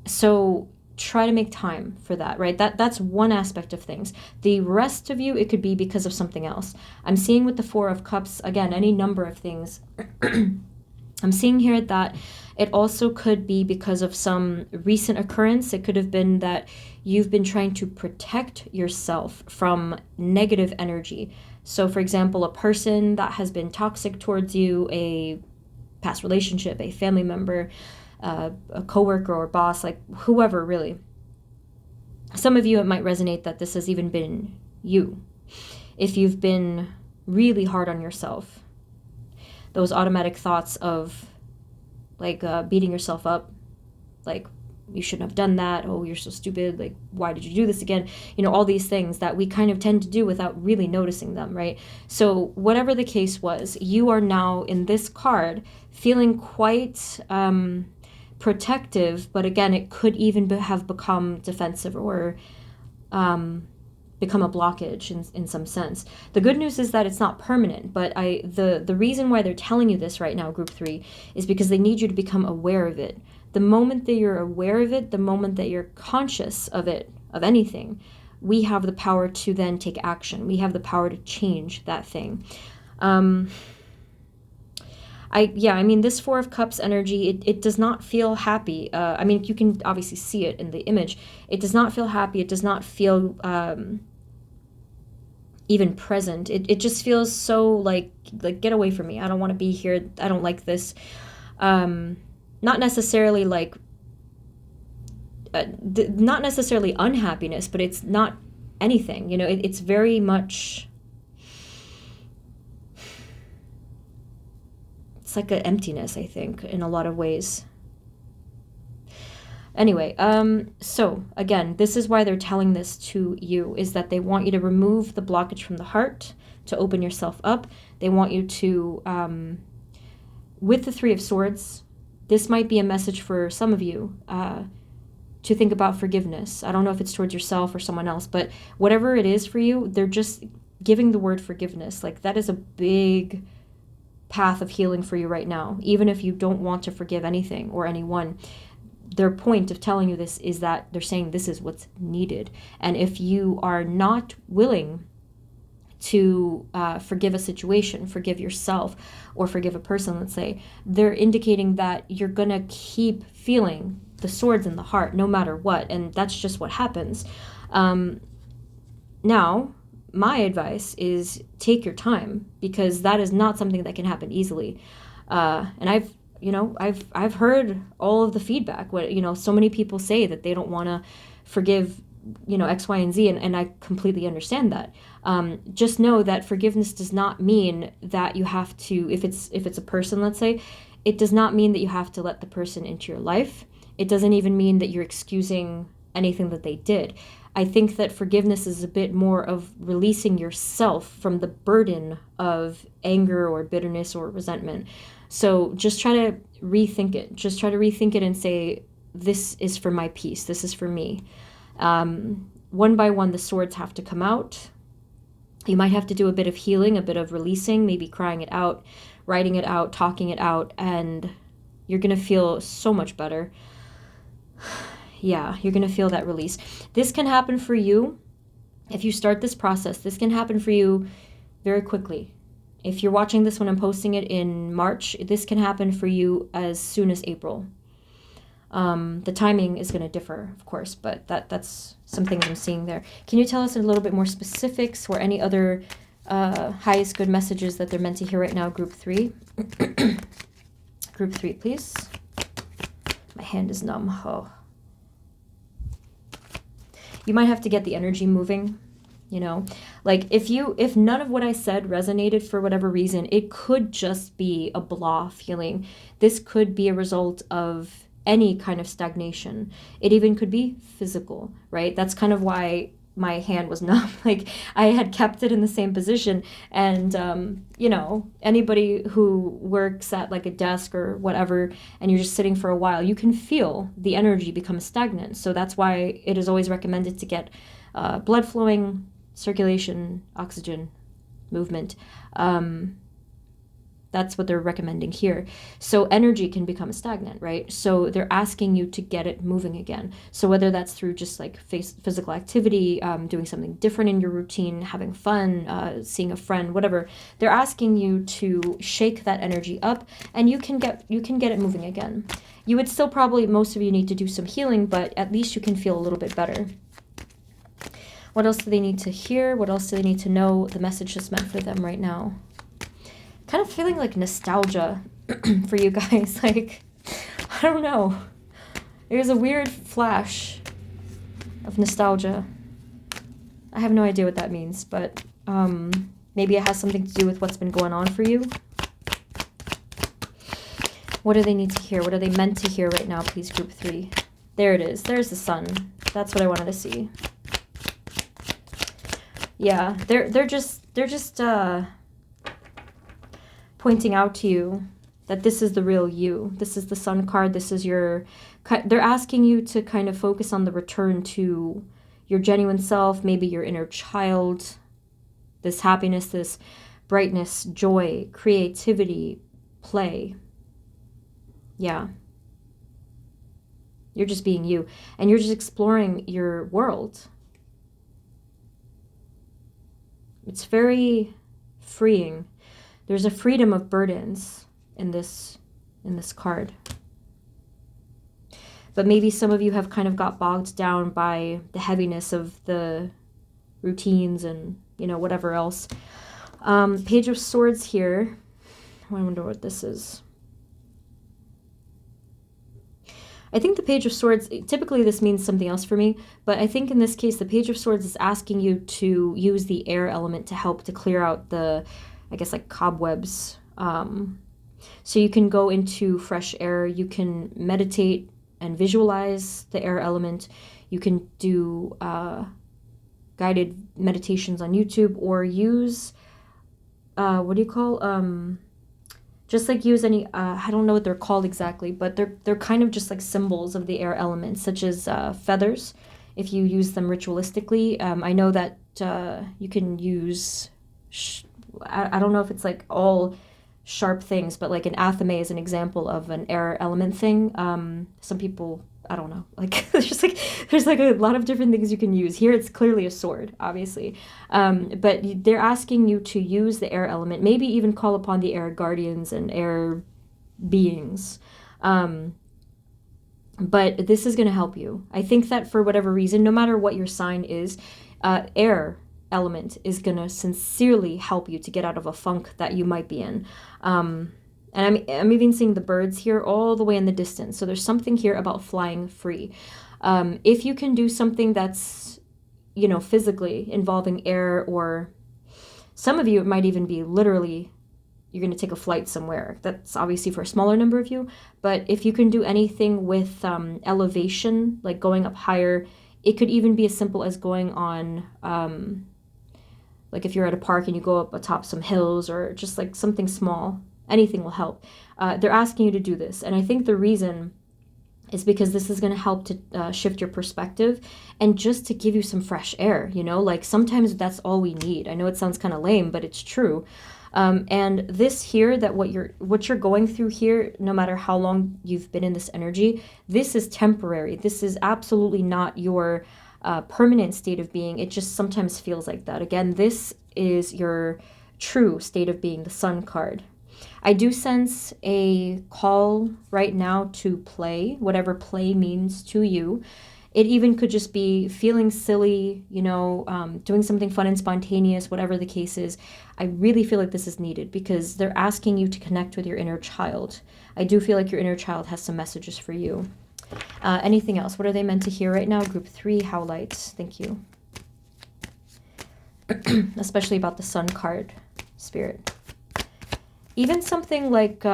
So try to make time for that, right? That's one aspect of things. The rest of you, it could be because of something else. I'm seeing with the Four of Cups, again, any number of things. I'm seeing here that it also could be because of some recent occurrence. It could have been that you've been trying to protect yourself from negative energy. So for example, a person that has been toxic towards you, a past relationship, a family member, a coworker or boss, like whoever really. Some of you, it might resonate that this has even been you. If you've been really hard on yourself, those automatic thoughts of like beating yourself up, like you shouldn't have done that, oh, you're so stupid, like why did you do this again, you know, all these things that we kind of tend to do without really noticing them, right? So whatever the case was, you are now in this card feeling quite protective, but again, it could even have become defensive or become a blockage in some sense. The good news is that it's not permanent, but the reason why they're telling you this right now, group 3, is because they need you to become aware of it. The moment that you're aware of it, the moment that you're conscious of it, of anything, we have the power to then take action. We have the power to change that thing. I mean, this Four of Cups energy, it does not feel happy. I mean, you can obviously see it in the image. It does not feel happy. It does not feel even present. It just feels so like get away from me. I don't want to be here. I don't like this. Not necessarily like, not necessarily unhappiness, but it's not anything. You know, it's very much. It's like an emptiness, I think, in a lot of ways. Anyway, so again, this is why they're telling this to you, is that they want you to remove the blockage from the heart, to open yourself up. They want you to, with the Three of Swords, this might be a message for some of you, to think about forgiveness. I don't know if it's towards yourself or someone else, but whatever it is for you, they're just giving the word forgiveness. Like that is a big path of healing for you right now, even if you don't want to forgive anything or anyone. their point of telling you this is that they're saying this is what's needed. And if you are not willing to forgive a situation, forgive yourself, or forgive a person, let's say, they're indicating that you're going to keep feeling the swords in the heart no matter what. And that's just what happens. Now, my advice is take your time, because that is not something that can happen easily. And I've heard all of the feedback. What, so many people say that they don't want to forgive, X, Y, and Z, and I completely understand that. Just know that forgiveness does not mean that you have to, if it's a person, let's say, it does not mean that you have to let the person into your life. It doesn't even mean that you're excusing anything that they did. I think that forgiveness is a bit more of releasing yourself from the burden of anger or bitterness or resentment. So just try to rethink it. Just try to rethink it and say, this is for my peace. This is for me. One by one, the swords have to come out. You might have to do a bit of healing, a bit of releasing, maybe crying it out, writing it out, talking it out, and you're going to feel so much better. Yeah, you're going to feel that release. This can happen for you. If you start this process, this can happen for you very quickly. If you're watching this when I'm posting it in March, this can happen for you as soon as April. The timing is going to differ, of course, but that's some things I'm seeing there. Can you tell us a little bit more specifics or any other highest good messages that they're meant to hear right now, Group 3? Group 3, please. My hand is numb. Oh. You might have to get the energy moving, like if none of what I said resonated for whatever reason, it could just be a blah feeling. This could be a result of any kind of stagnation. It even could be physical, right? That's kind of why my hand was numb. Like I had kept it in the same position, and anybody who works at like a desk or whatever, and you're just sitting for a while, you can feel the energy become stagnant. So that's why it is always recommended to get blood flowing, circulation, oxygen, movement. That's what they're recommending here. So energy can become stagnant, right? So they're asking you to get it moving again. So whether that's through just like physical activity, doing something different in your routine, having fun, seeing a friend, whatever, they're asking you to shake that energy up, and you can get it moving again. You would still probably, most of you need to do some healing, but at least you can feel a little bit better. What else do they need to hear? What else do they need to know? The message is meant for them right now. Kind of feeling like nostalgia for you guys. Like, I don't know. There's a weird flash of nostalgia. I have no idea what that means, but maybe it has something to do with what's been going on for you. What do they need to hear? What are they meant to hear right now, please, Group 3? There it is. There's the sun. That's what I wanted to see. Yeah, they're just pointing out to you that this is the real you. This is the sun card. This is your... They're asking you to kind of focus on the return to your genuine self, maybe your inner child, this happiness, this brightness, joy, creativity, play. Yeah. You're just being you. And you're just exploring your world. It's very freeing. There's a freedom of burdens in this card. But maybe some of you have kind of got bogged down by the heaviness of the routines and, whatever else. Page of Swords here. I wonder what this is. I think the Page of Swords, typically this means something else for me, but I think in this case, the Page of Swords is asking you to use the air element to help to clear out the, I guess, like cobwebs. So you can go into fresh air, you can meditate and visualize the air element, you can do guided meditations on YouTube, or use, just like use any, I don't know what they're called exactly, but they're kind of just like symbols of the air element, such as feathers, if you use them ritualistically. I know that you can use, I don't know if it's like all sharp things, but like an athame is an example of an air element thing. Some people I don't know, like there's like a lot of different things you can use. Here it's clearly a sword, obviously, but they're asking you to use the air element, maybe even call upon the air guardians and air beings. But this is going to help you. I think that for whatever reason, no matter what your sign is, air element is going to sincerely help you to get out of a funk that you might be in. And I'm even seeing the birds here all the way in the distance. So there's something here about flying free. If you can do something that's, you know, physically involving air, or some of you, it might even be literally, you're going to take a flight somewhere. That's obviously for a smaller number of you. But if you can do anything with elevation, like going up higher, it could even be as simple as going on, like if you're at a park and you go up atop some hills, or just like something small. Anything will help. They're asking you to do this. And I think the reason is because this is going to help to shift your perspective and just to give you some fresh air, you know, like sometimes that's all we need. I know it sounds kind of lame, but it's true. And this here, that what you're going through here, no matter how long you've been in this energy, this is temporary. This is absolutely not your permanent state of being. It just sometimes feels like that. Again, this is your true state of being, the Sun card. I do sense a call right now to play, whatever play means to you. It even could just be feeling silly, you know, doing something fun and spontaneous, whatever the case is. I really feel like this is needed because they're asking you to connect with your inner child. I do feel like your inner child has some messages for you. Anything else? What are they meant to hear right now? Group 3, howlites. Thank you. Especially about the Sun card, Spirit. Even something like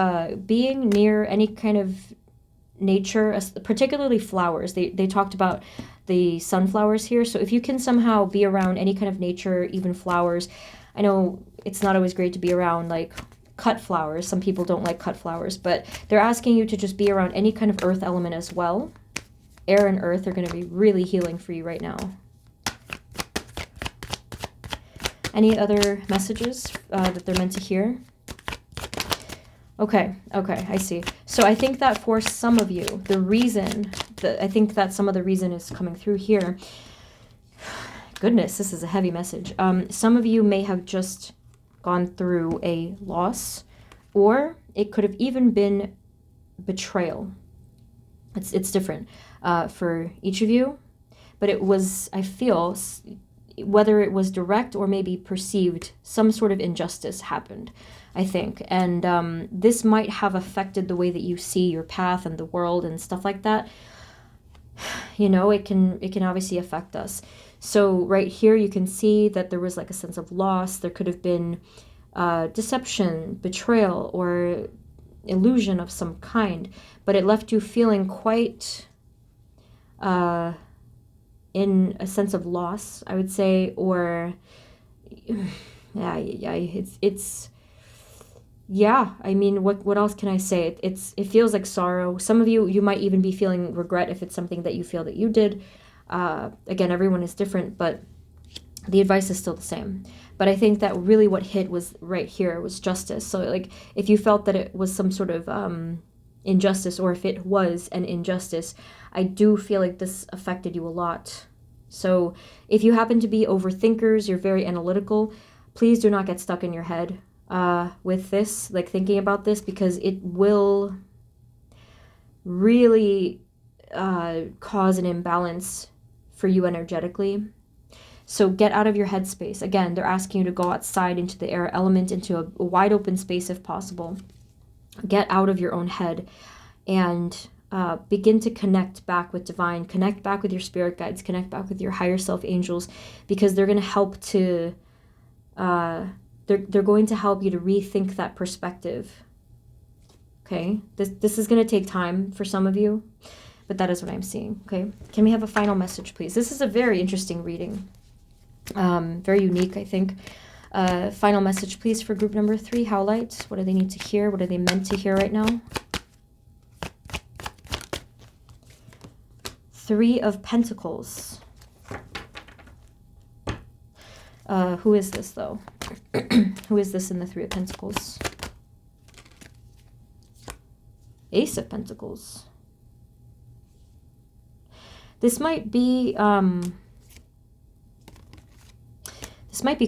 being near any kind of nature, particularly flowers. They talked about the sunflowers here. So if you can somehow be around any kind of nature, even flowers. I know it's not always great to be around like cut flowers. Some people don't like cut flowers, but they're asking you to just be around any kind of earth element as well. Air and earth are going to be really healing for you right now. Any other messages that they're meant to hear? Okay, I see. So I think that for some of you, I think that some of the reason is coming through here. Goodness, this is a heavy message. Some of you may have just gone through a loss, or it could have even been betrayal. It's different for each of you, but it was, I feel, whether it was direct or maybe perceived, some sort of injustice happened, I think. And this might have affected the way that you see your path and the world and stuff like that. You know, it can obviously affect us. So right here you can see that there was like a sense of loss. There could have been deception, betrayal, or illusion of some kind. But it left you feeling quite in a sense of loss, I would say, or yeah, I mean, what else can I say? It feels like sorrow. Some of you might even be feeling regret if it's something that you feel that you did. Again, everyone is different, but the advice is still the same. But I think that really what hit was right here was justice. So like if you felt that it was some sort of injustice, or if it was an injustice, I do feel like this affected you a lot. So if you happen to be overthinkers, you're very analytical, please do not get stuck in your head with this, like thinking about this, because it will really cause an imbalance for you energetically. So get out of your headspace. Again, they're asking you to go outside into the air element, into a wide open space if possible. Get out of your own head and begin to connect back with divine, connect back with your spirit guides, connect back with your higher self angels, because they're going to help to, they're going to help you to rethink that perspective. Okay, this is going to take time for some of you, but that is what I'm seeing. Okay, can we have a final message, please? This is a very interesting reading, very unique, I think. Final message, please, for group number 3, howlite. What do they need to hear? What are they meant to hear right now? 3 of Pentacles. Who is this, though? Who is this in the 3 of Pentacles? Ace of Pentacles. This might be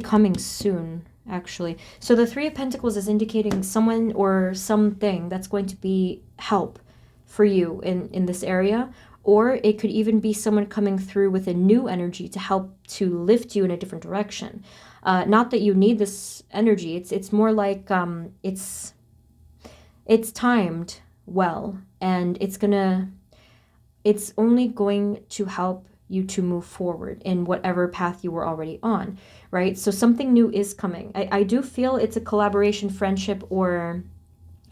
coming soon, actually. So the Three of Pentacles is indicating someone or something that's going to be help for you in this area. Or it could even be someone coming through with a new energy to help to lift you in a different direction. Not that you need this energy. It's more like it's timed well, and it's only going to help you to move forward in whatever path you were already on, right? So something new is coming. I do feel it's a collaboration, friendship, or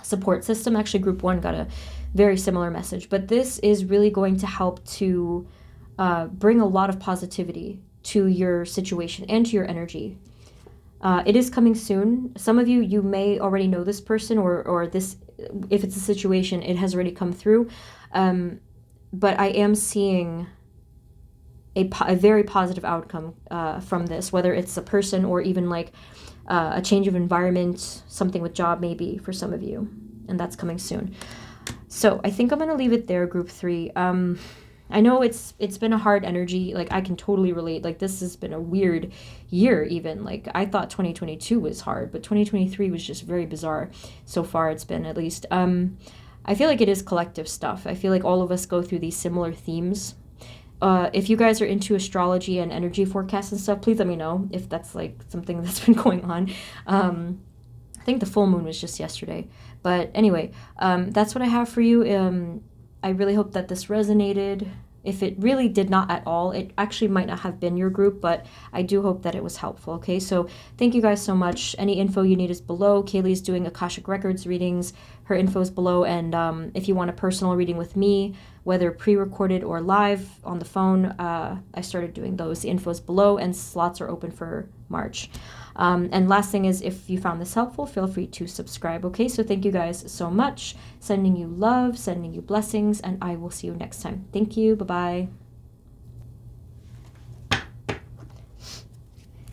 support system. Actually, group 1 got a very similar message, but this is really going to help to bring a lot of positivity to your situation and to your energy. It is coming soon. Some of you may already know this person, or this, if it's a situation, it has already come through. But I am seeing a very positive outcome from this, whether it's a person or even like a change of environment, something with job maybe for some of you, and that's coming soon. So I think I'm going to leave it there, group 3. I know it's been a hard energy. Like, I can totally relate. Like, this has been a weird year even. Like, I thought 2022 was hard, but 2023 was just very bizarre. So far it's been, at least. I feel like it is collective stuff. I feel like all of us go through these similar themes. If you guys are into astrology and energy forecasts and stuff, please let me know if that's like something that's been going on. I think the full moon was just yesterday. But anyway, that's what I have for you. I really hope that this resonated. If it really did not at all, it actually might not have been your group, but I do hope that it was helpful, okay? So thank you guys so much. Any info you need is below. Kaylee's doing Akashic Records readings. Her info is below, and if you want a personal reading with me, whether pre-recorded or live on the phone, I started doing those. The info is below, and slots are open for March. And last thing is, if you found this helpful, feel free to subscribe, okay? So thank you guys so much. Sending you love, sending you blessings, and I will see you next time. Thank you. Bye-bye.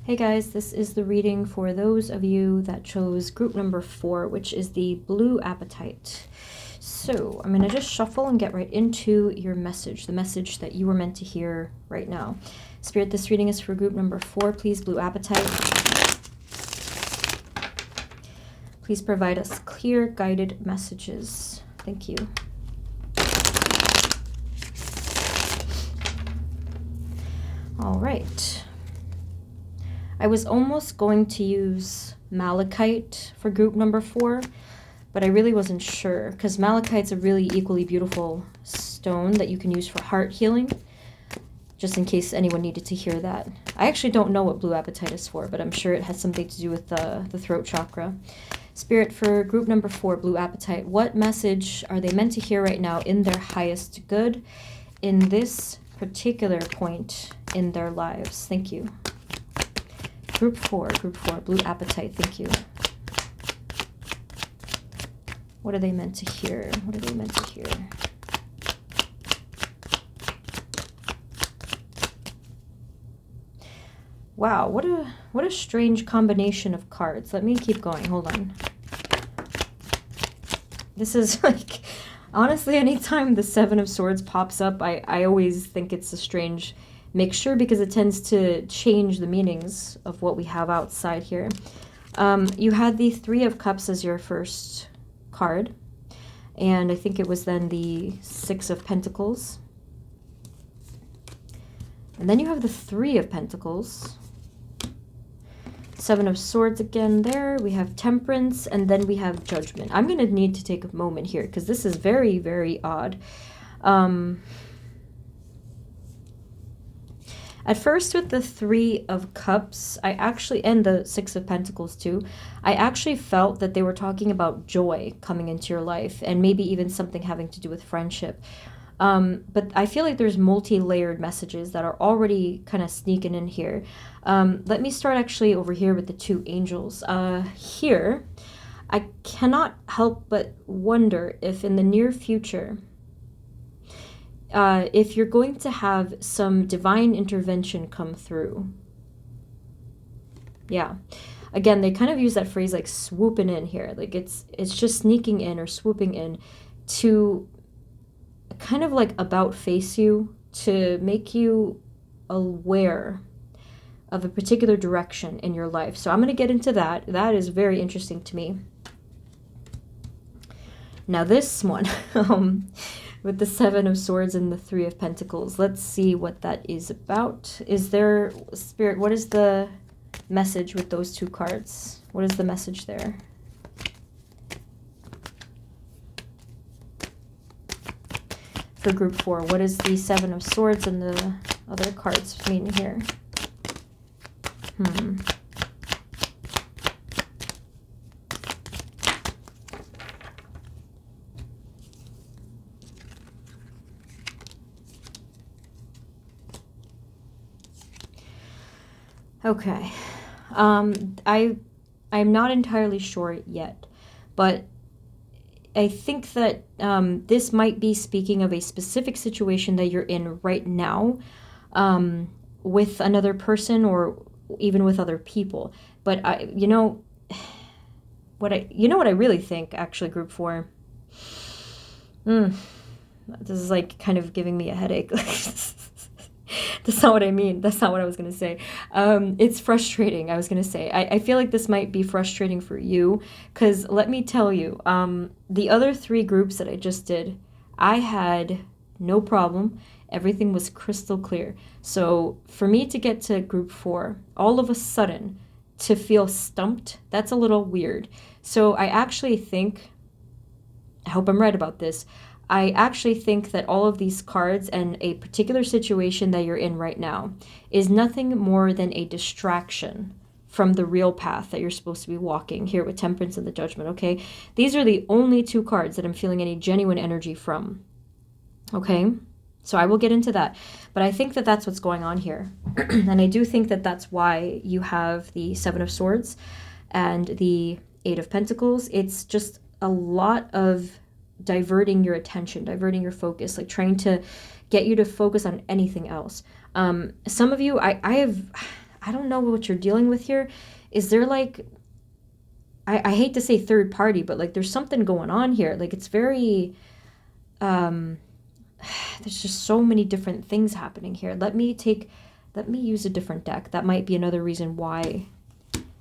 Hey guys, this is the reading for those of you that chose group number 4, which is the blue apatite. So I'm going to just shuffle and get right into your message, the message that you were meant to hear right now. Spirit, this reading is for group number 4. Please, blue apatite. Please provide us clear, guided messages. Thank you. All right. I was almost going to use malachite for group number 4, but I really wasn't sure, because malachite's a really equally beautiful stone that you can use for heart healing, just in case anyone needed to hear that. I actually don't know what blue apatite is for, but I'm sure it has something to do with the throat chakra. Spirit, for group number 4, blue apatite, what message are they meant to hear right now in their highest good in this particular point in their lives? Thank you. Group 4, blue apatite, thank you. What are they meant to hear? What are they meant to hear? Wow, what a strange combination of cards. Let me keep going. Hold on. This is like, honestly, anytime the 7 of Swords pops up, I always think it's a strange mixture, because it tends to change the meanings of what we have outside here. You had the 3 of Cups as your first card, and I think it was then the 6 of Pentacles. And then you have the 3 of Pentacles. 7 of Swords again there. We have Temperance, and then we have Judgment. I'm going to need to take a moment here, because this is very, very odd. At first, with the 3 of Cups, I actually, and the 6 of Pentacles too, I actually felt that they were talking about joy coming into your life, and maybe even something having to do with friendship. But I feel like there's multi-layered messages that are already kind of sneaking in here. Let me start actually over here with the 2 angels. Here, I cannot help but wonder if in the near future, if you're going to have some divine intervention come through. Yeah. Again, they kind of use that phrase like swooping in here. Like it's just sneaking in or swooping in to kind of like about face you to make you aware of a particular direction in your life. So I'm going to get into that. That is very interesting to me. Now this one, with the Seven of Swords and the Three of Pentacles, let's see what that is about. Is there, Spirit, what is the message with those two cards? What is the message there? For group 4, what is the Seven of Swords and the other cards mean here? Okay. I'm not entirely sure yet, but I think that this might be speaking of a specific situation that you're in right now, with another person or even with other people. But you know what I really think, actually, group 4. This is like kind of giving me a headache. That's not what I mean. That's not what I was going to say. It's frustrating, I was going to say. I feel like this might be frustrating for you, because let me tell you, the other 3 groups that I just did, I had no problem. Everything was crystal clear. So for me to get to group 4, all of a sudden, to feel stumped, that's a little weird. So I actually think, I hope I'm right about this, I actually think that all of these cards and a particular situation that you're in right now is nothing more than a distraction from the real path that you're supposed to be walking here with Temperance and the Judgment, okay? These are the only 2 cards that I'm feeling any genuine energy from, okay? So I will get into that. But I think that that's what's going on here. And I do think that that's why you have the Seven of Swords and the Eight of Pentacles. It's just a lot of diverting your attention, diverting your focus, like trying to get you to focus on anything else. Some of you, I don't know what you're dealing with here. Is there like, I hate to say third party, but like there's something going on here. Like it's very, there's just so many different things happening here. Let me use a different deck. That might be another reason why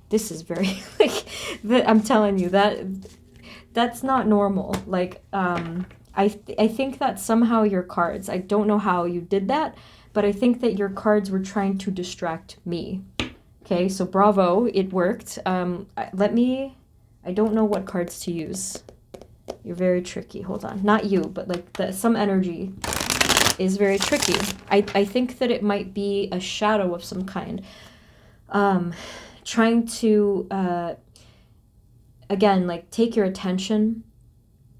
this is very, like, I'm telling you that's not normal. Like, I think that somehow your cards, I don't know how you did that, but I think that your cards were trying to distract me. Okay, so bravo, it worked. I don't know what cards to use. You're very tricky. Hold on. Not you, but like some energy is very tricky. I think that it might be a shadow of some kind. Trying to, again, like take your attention.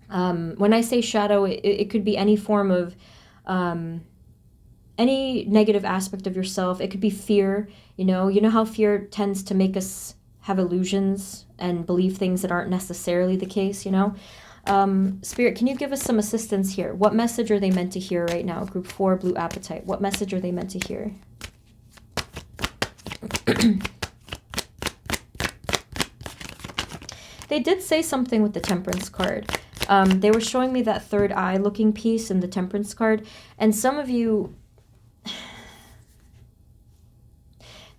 When I say shadow, it could be any form of any negative aspect of yourself. It could be fear. You know how fear tends to make us have illusions and believe things that aren't necessarily the case, Spirit, can you give us some assistance here? What message are they meant to hear right now? Group 4, Blue Apatite. What message are they meant to hear? They did say something with the Temperance card. They were showing me that third eye looking piece in the Temperance card. And some of you,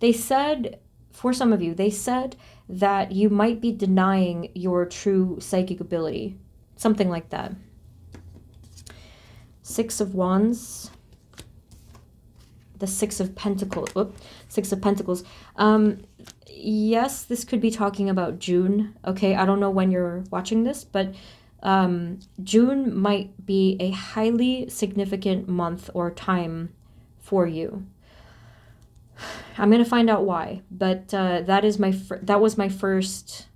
they said, for some of you, they said that you might be denying your true psychic ability. Something like that. 6 of Wands. The 6 of Pentacles. Whoop, 6 of Pentacles. Yes, this could be talking about June. Okay, I don't know when you're watching this, but June might be a highly significant month or time for you. I'm going to find out why, but that was my first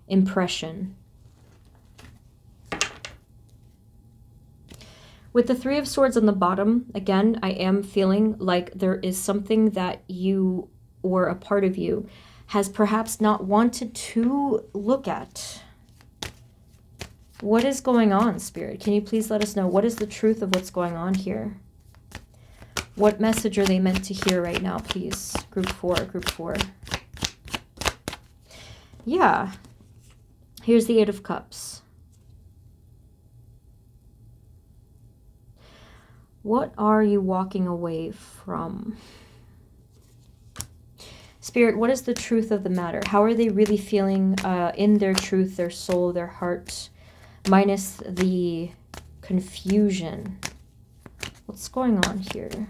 impression. With the 3 of Swords on the bottom, again, I am feeling like there is something that you or a part of you has perhaps not wanted to look at. What is going on, Spirit? Can you please let us know? What is the truth of what's going on here? What message are they meant to hear right now, please? Group 4, Group 4. Yeah. Here's the 8 of Cups. What are you walking away from? Spirit, what is the truth of the matter? How are they really feeling in their truth, their soul, their heart, minus the confusion? What's going on here?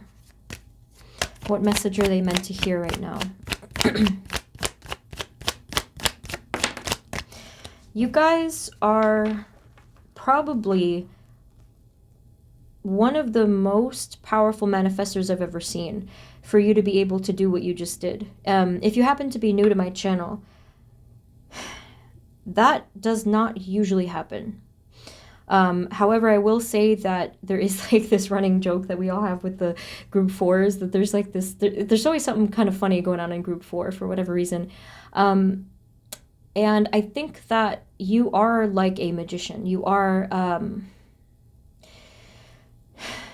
What message are they meant to hear right now? You guys are probably one of the most powerful manifestors I've ever seen for you to be able to do what you just did. If you happen to be new to my channel, that does not usually happen. However, I will say that there is like this running joke that we all have with the group 4s, that there's like this, there's always something kind of funny going on in group 4 for whatever reason. And I think that you are like a magician. You are,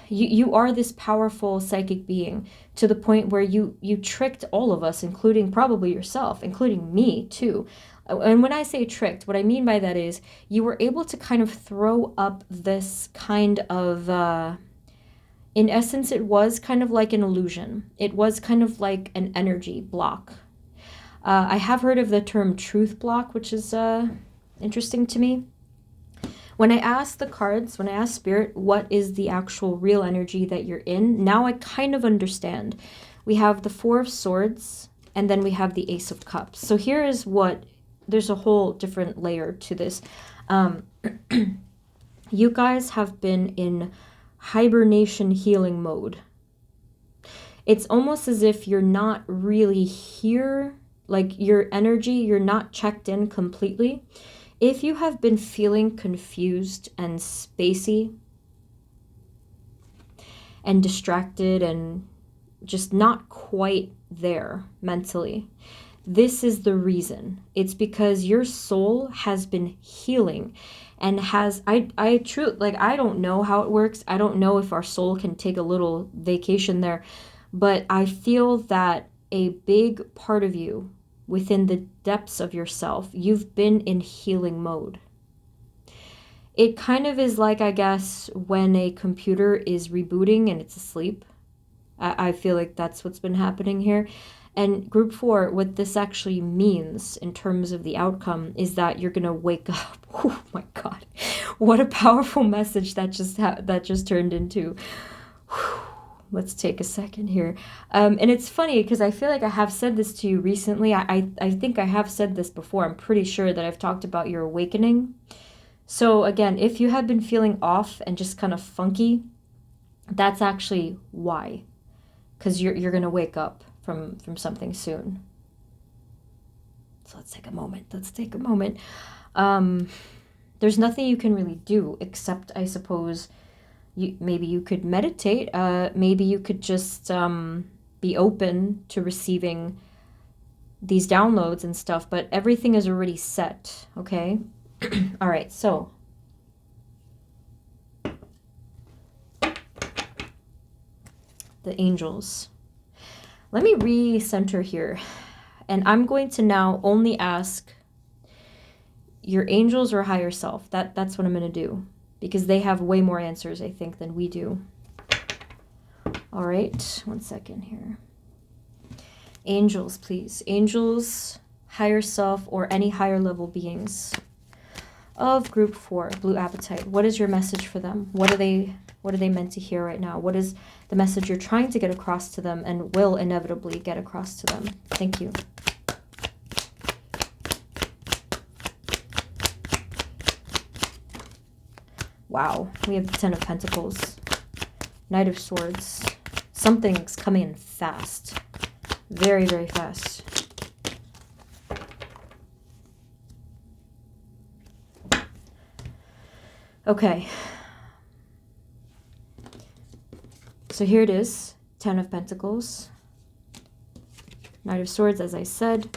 you are this powerful psychic being to the point where you tricked all of us, including probably yourself, including me too. And when I say tricked, what I mean by that is you were able to kind of throw up this kind of, in essence, it was kind of like an illusion. It was kind of like an energy block. I have heard of the term truth block, which is interesting to me. When I ask the cards, when I ask Spirit, what is the actual real energy that you're in, now I kind of understand. We have the 4 of Swords, and then we have the Ace of Cups. So here is what, there's a whole different layer to this. You guys have been in hibernation healing mode. It's almost as if you're not really here, like your energy, you're not checked in completely. If you have been feeling confused and spacey and distracted and just not quite there mentally, this is the reason. It's because your soul has been healing and has, I truly, like, I don't know how it works. I don't know if our soul can take a little vacation there, but I feel that a big part of you, within the depths of yourself, you've been in healing mode. It kind of is like, I guess, when a computer is rebooting and it's asleep. I feel like that's what's been happening here. And group 4, what this actually means in terms of the outcome is that you're gonna wake up. Oh my God, what a powerful message that just turned into. Let's take a second here. And it's funny because I feel like I have said this to you recently. I think I have said this before. I'm pretty sure that I've talked about your awakening. So again, if you have been feeling off and just kind of funky, that's actually why. Because you're going to wake up from something soon. So let's take a moment. Let's take a moment. There's nothing you can really do except, I suppose, maybe you could meditate. Maybe you could just be open to receiving these downloads and stuff, but everything is already set, okay? All right, so the angels. Let me recenter here, and I'm going to now only ask your angels or higher self. That's what I'm going to do, because they have way more answers, I think, than we do. All right, one second here. Angels, please. Angels, higher self, or any higher level beings of group 4, blue apatite. What is your message for them? What are they meant to hear right now? What is the message you're trying to get across to them and will inevitably get across to them? Thank you. Wow, we have the 10 of Pentacles, Knight of Swords. Something's coming in fast. Very, very fast. Okay. So here it is, 10 of Pentacles, Knight of Swords, as I said.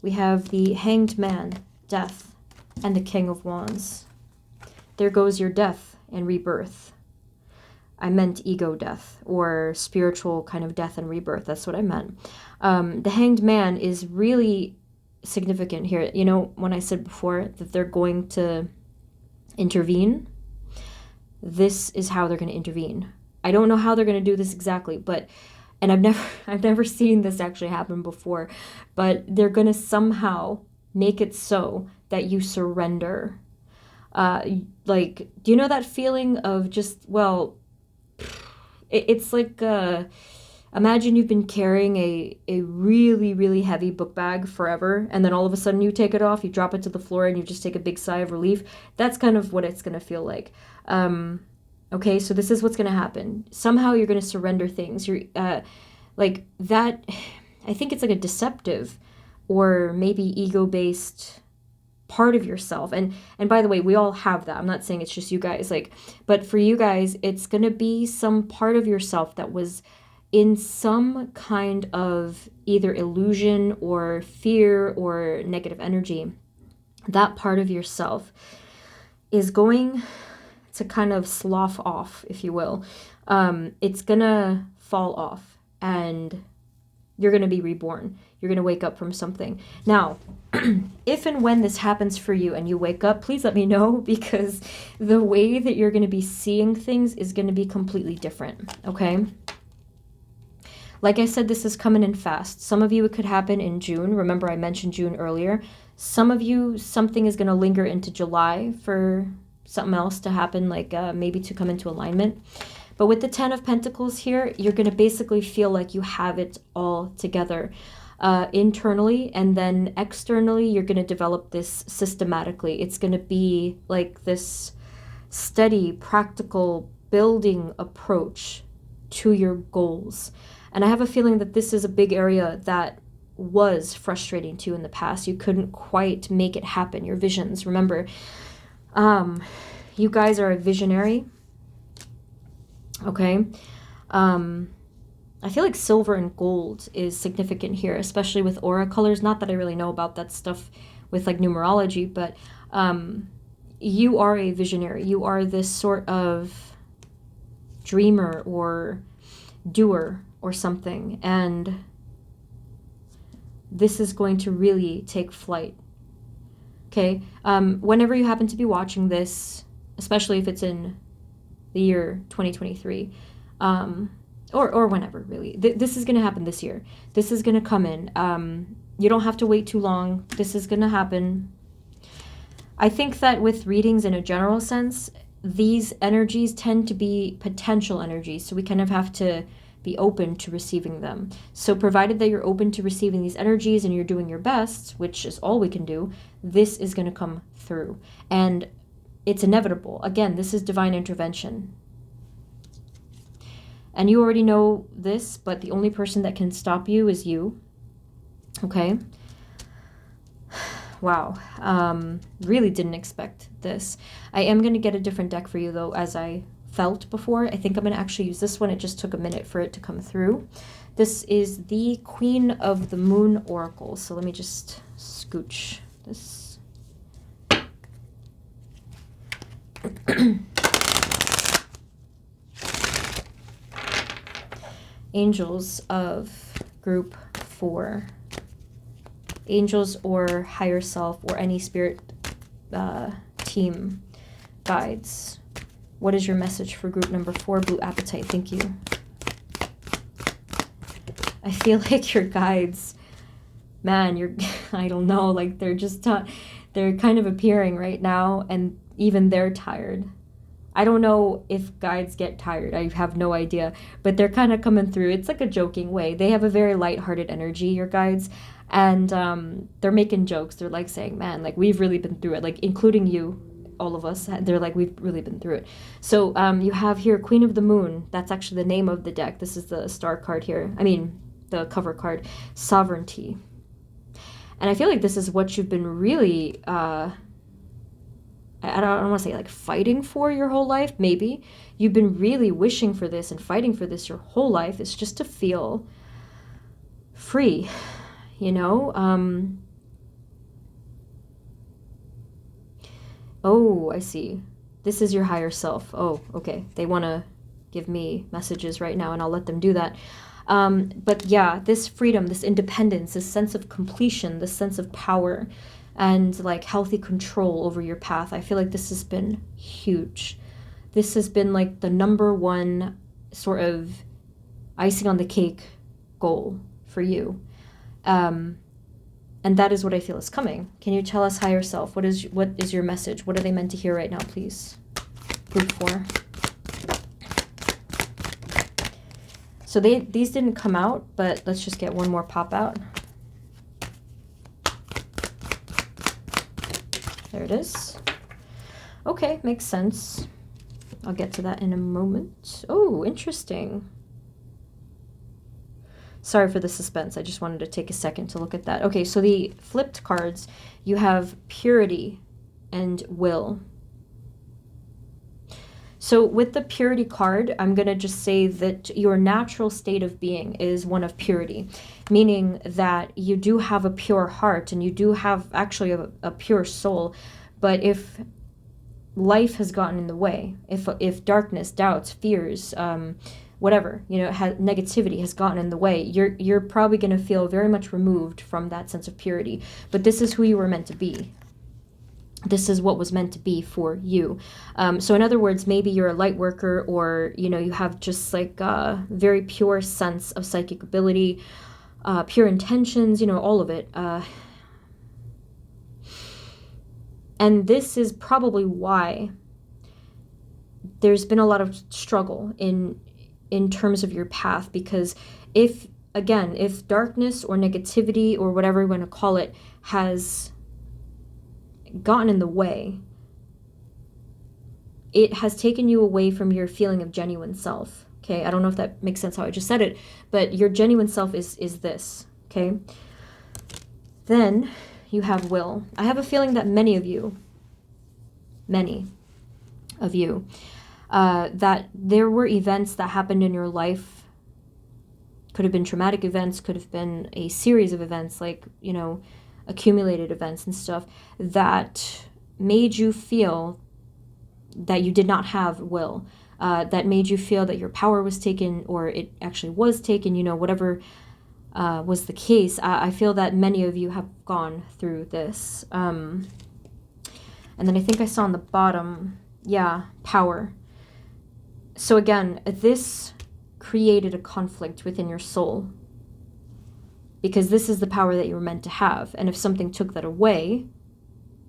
We have the Hanged Man, Death, and the King of Wands. There goes your death and rebirth. I meant ego death, or spiritual kind of death and rebirth. That's what I meant. The Hanged Man is really significant here. You know, when I said before that they're going to intervene, this is how they're going to intervene. I don't know how they're going to do this exactly, but, and I've never seen this actually happen before, but they're going to somehow make it so that you surrender. Like, do you know that feeling of just, well, it's like, imagine you've been carrying a really, really heavy book bag forever, and then all of a sudden you take it off, you drop it to the floor, and you just take a big sigh of relief. That's kind of what it's going to feel like. Okay, so this is what's going to happen. Somehow you're going to surrender things. You're like that. I think it's like a deceptive or maybe ego-based part of yourself. And by the way, we all have that. I'm not saying it's just you guys. Like, but for you guys, it's going to be some part of yourself that was in some kind of either illusion or fear or negative energy. That part of yourself is going to kind of slough off, if you will. It's gonna fall off and you're gonna be reborn. You're gonna wake up from something. Now, if and when this happens for you and you wake up, please let me know, because the way that you're gonna be seeing things is gonna be completely different, okay? Like I said, this is coming in fast. Some of you, it could happen in June. Remember, I mentioned June earlier. Some of you, something is gonna linger into July for something else to happen, like maybe to come into alignment. But with the 10 of Pentacles here, you're going to basically feel like you have it all together internally, and then externally, you're going to develop this systematically. It's going to be like this steady, practical building approach to your goals. And I have a feeling that this is a big area that was frustrating to you in the past. You couldn't quite make it happen. Your visions, remember, you guys are a visionary, okay? I feel like silver and gold is significant here, especially with aura colors. Not that I really know about that stuff with like numerology, but you are a visionary. You are this sort of dreamer or doer or something, and this is going to really take flight. Okay, whenever you happen to be watching this, especially if it's in the year 2023, or whenever, really, this is going to happen this year. This is going to come in. You don't have to wait too long. This is going to happen. I think that with readings in a general sense, these energies tend to be potential energies, so we kind of have to be open to receiving them. So provided that you're open to receiving these energies and you're doing your best, which is all we can do, this is going to come through. And it's inevitable. Again, this is divine intervention. And you already know this, but the only person that can stop you is you. Okay? Wow. Really didn't expect this. I am going to get a different deck for you, though, as I felt before. I think I'm going to actually use this one. It just took a minute for it to come through. This is the Queen of the Moon Oracle. So let me just scooch this. Angels of Group 4. Angels or higher self or any spirit team guides. What is your message for group number 4, Blue Apatite? Thank you. I feel like your guides, man, I don't know, like they're just, they're kind of appearing right now, and even they're tired. I don't know if guides get tired. I have no idea, but they're kind of coming through. It's like a joking way. They have a very lighthearted energy, your guides, and they're making jokes. They're like saying, man, like we've really been through it, like including you. All of us, they're like, we've really been through it. So you have here Queen of the Moon. That's actually the name of the deck. This is the star card here. I mean, the cover card. Sovereignty. And I feel like this is what you've been really, I don't want to say like fighting for your whole life. Maybe. You've been really wishing for this and fighting for this your whole life. It's just to feel free, you know? Oh, I see. This is your higher self. Oh, okay. They want to give me messages right now, and I'll let them do that. But yeah, this freedom, this independence, this sense of completion, this sense of power, and like healthy control over your path. I feel like this has been huge. This has been like the number one sort of icing on the cake goal for you. And that is what I feel is coming. Can you tell us, higher self, what is your message? What are they meant to hear right now, please? Group 4. So these didn't come out, but let's just get one more pop out. There it is. Okay, makes sense. I'll get to that in a moment. Oh, interesting. Sorry for the suspense. I just wanted to take a second to look at that. Okay, so the flipped cards, you have purity and will. So with the purity card, I'm going to just say that your natural state of being is one of purity, meaning that you do have a pure heart and you do have actually a pure soul. But if life has gotten in the way, if darkness, doubts, fears, whatever, negativity has gotten in the way, you're probably going to feel very much removed from that sense of purity. But this is who you were meant to be. This is what was meant to be for you. So in other words, maybe you're a light worker, or, you have just like a very pure sense of psychic ability, pure intentions, all of it. And this is probably why there's been a lot of struggle in terms of your path, because if darkness or negativity or whatever you want to call it has gotten in the way, it has taken you away from your feeling of genuine self. Okay, I don't know if that makes sense how I just said it, but your genuine self is this. Okay, then you have will. I have a feeling that many of you, that there were events that happened in your life. Could have been traumatic events, could have been a series of events, like, accumulated events and stuff, that made you feel that you did not have will, that made you feel that your power was taken, or it actually was taken, whatever was the case. I feel that many of you have gone through this. And then I think I saw on the bottom, power. So again, this created a conflict within your soul, because this is the power that you were meant to have. And if something took that away,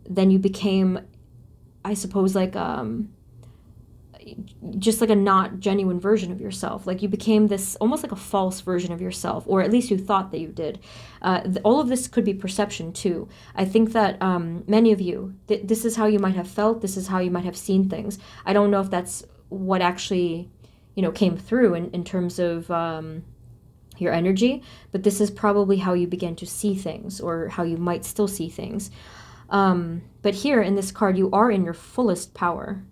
then you became, I suppose, like just like a not genuine version of yourself. Like you became this almost like a false version of yourself, or at least you thought that you did. All of this could be perception too. I think that many of you, this is how you might have felt. This is how you might have seen things. I don't know if that's what actually, came through in terms of your energy, but this is probably how you began to see things, or how you might still see things. But here in this card, you are in your fullest power.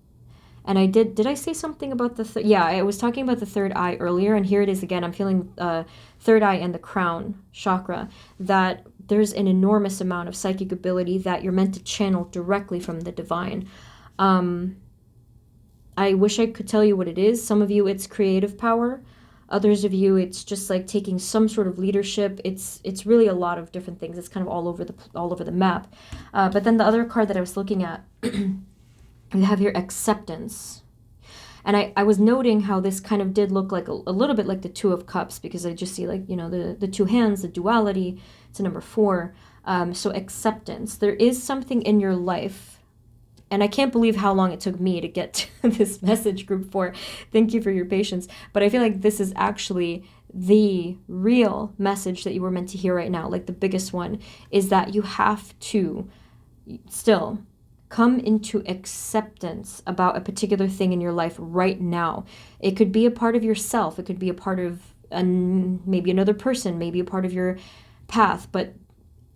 And did I say something about the I was talking about the third eye earlier, and here it is again. I'm feeling third eye and the crown chakra, that there's an enormous amount of psychic ability that you're meant to channel directly from the divine. I wish I could tell you what it is. Some of you, it's creative power. Others of you, it's just like taking some sort of leadership. It's really a lot of different things. It's kind of all over the map. But then the other card that I was looking at, you have here acceptance. And I was noting how this kind of did look like a little bit like the Two of Cups, because I just see like, the two hands, the duality. It's a number 4. So acceptance. There is something in your life. And I can't believe how long it took me to get to this message, group 4. Thank you for your patience. But I feel like this is actually the real message that you were meant to hear right now. Like the biggest one is that you have to still come into acceptance about a particular thing in your life right now. It could be a part of yourself. It could be a part of maybe another person, maybe a part of your path. But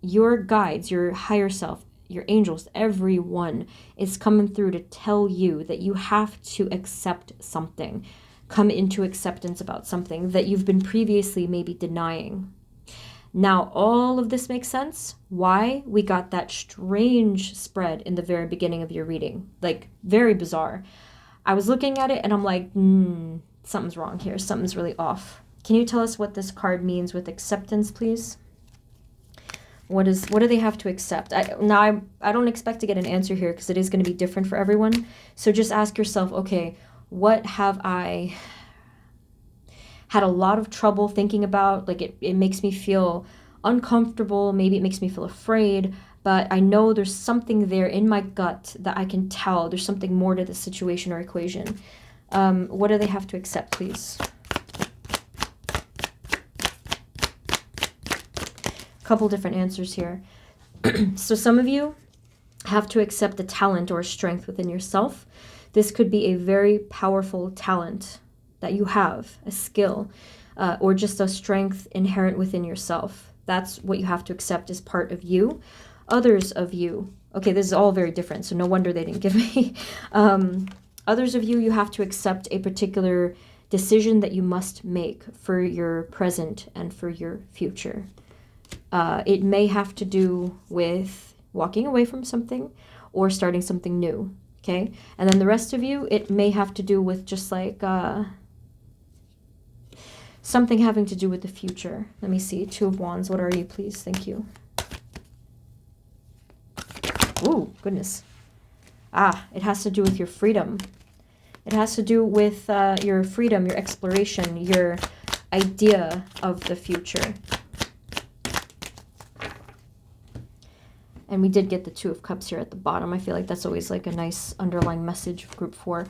your guides, your higher self, your angels, everyone is coming through to tell you that you have to accept something. Come into acceptance about something that you've been previously maybe denying. Now, all of this makes sense. Why we got that strange spread in the very beginning of your reading. Like, very bizarre. I was looking at it and I'm like, something's wrong here. Something's really off. Can you tell us what this card means with acceptance, please? What do they have to accept? I don't expect to get an answer here, because it is going to be different for everyone. So just ask yourself, okay, what have I had a lot of trouble thinking about. Like it makes me feel uncomfortable. Maybe it makes me feel afraid, but I know there's something there in my gut that I can tell. There's something more to the situation or equation. What do they have to accept, please? A couple different answers here. So some of you have to accept a talent or a strength within yourself. This could be a very powerful talent that you have, a skill, or just a strength inherent within yourself. That's what you have to accept as part of you. Others of you, okay, this is all very different, so no wonder they didn't give me. Others of you, you have to accept a particular decision that you must make for your present and for your future. It may have to do with walking away from something or starting something new, okay? And then the rest of you, it may have to do with just like something having to do with the future. Let me see. Two of Wands. What are you, please? Thank you. Ooh, goodness. It has to do with your freedom. It has to do with your freedom, your exploration, your idea of the future. And we did get the Two of Cups here at the bottom. I feel like that's always like a nice underlying message of group 4.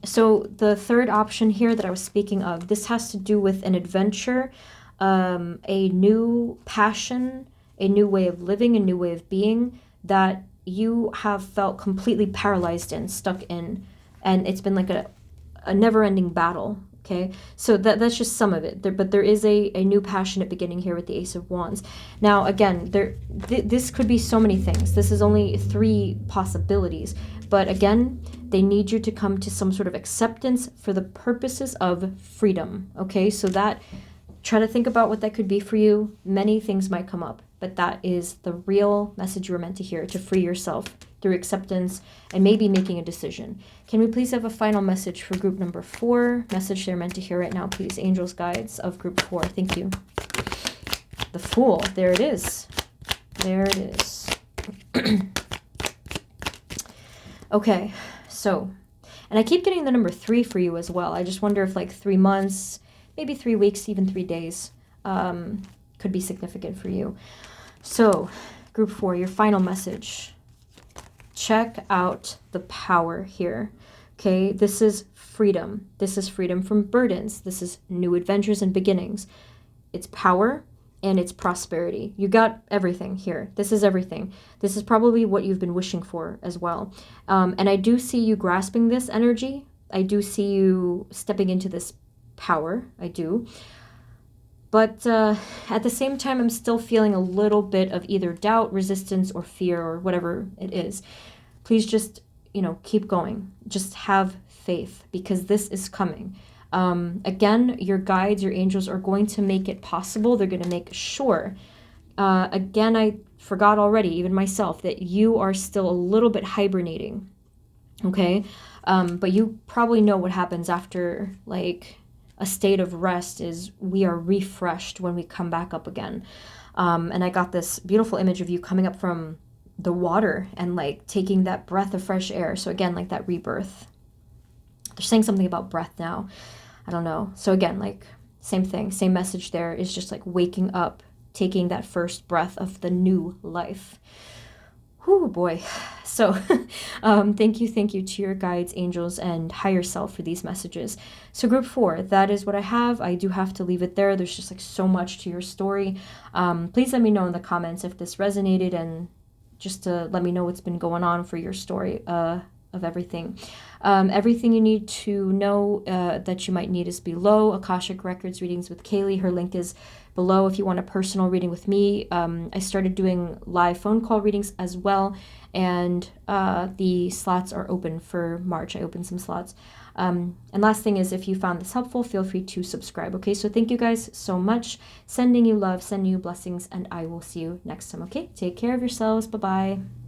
So the third option here that I was speaking of, this has to do with an adventure, a new passion, a new way of living, a new way of being that you have felt completely paralyzed in, stuck in. And it's been like a never-ending battle. Okay, so that's just some of it. But there is a new passionate beginning here with the Ace of Wands. Now, again, this could be so many things. This is only 3 possibilities. But again, they need you to come to some sort of acceptance for the purposes of freedom. Okay, so try to think about what that could be for you. Many things might come up, but that is the real message you were meant to hear, to free yourself through acceptance and maybe making a decision. Can we please have a final message for group number 4? Message they're meant to hear right now, please. Angels, guides of group 4. Thank you. The Fool. There it is. There it is. Okay, so, and I keep getting the number 3 for you as well. I just wonder if like 3 months, maybe 3 weeks, even 3 days could be significant for you. So, group 4, your final message. Check out the power here. Okay, this is freedom. This is freedom from burdens. This is new adventures and beginnings. It's power and it's prosperity. You got everything here. This is everything. This is probably what you've been wishing for as well. And I do see you grasping this energy. I do see you stepping into this power. I do. But at the same time, I'm still feeling a little bit of either doubt, resistance, or fear, or whatever it is. Please just, keep going. Just have faith, because this is coming. Again, your guides, your angels are going to make it possible. They're going to make sure. Again, I forgot already, even myself, that you are still a little bit hibernating. Okay? But you probably know what happens after, like, a state of rest is we are refreshed when we come back up again. And I got this beautiful image of you coming up from the water and like taking that breath of fresh air. So again, like that rebirth. They're saying something about breath now. I don't know. So again, like same thing, same message there is just like waking up, taking that first breath of the new life. Whew, boy. So thank you to your guides, angels, and higher self for these messages. So group 4, that is what I have. I do have to leave it there. There's just like so much to your story. Please let me know in the comments if this resonated, and just to let me know what's been going on for your story of everything. Everything you need to know that you might need is below. Akashic Records readings with Kaylee. Her link is below if you want a personal reading with me. I started doing live phone call readings as well, and the slots are open for March. I opened some slots. And last thing is, if you found this helpful, feel free to subscribe. Okay, so thank you guys so much. Sending you love, sending you blessings, and I will see you next time. Okay, take care of yourselves. Bye-bye.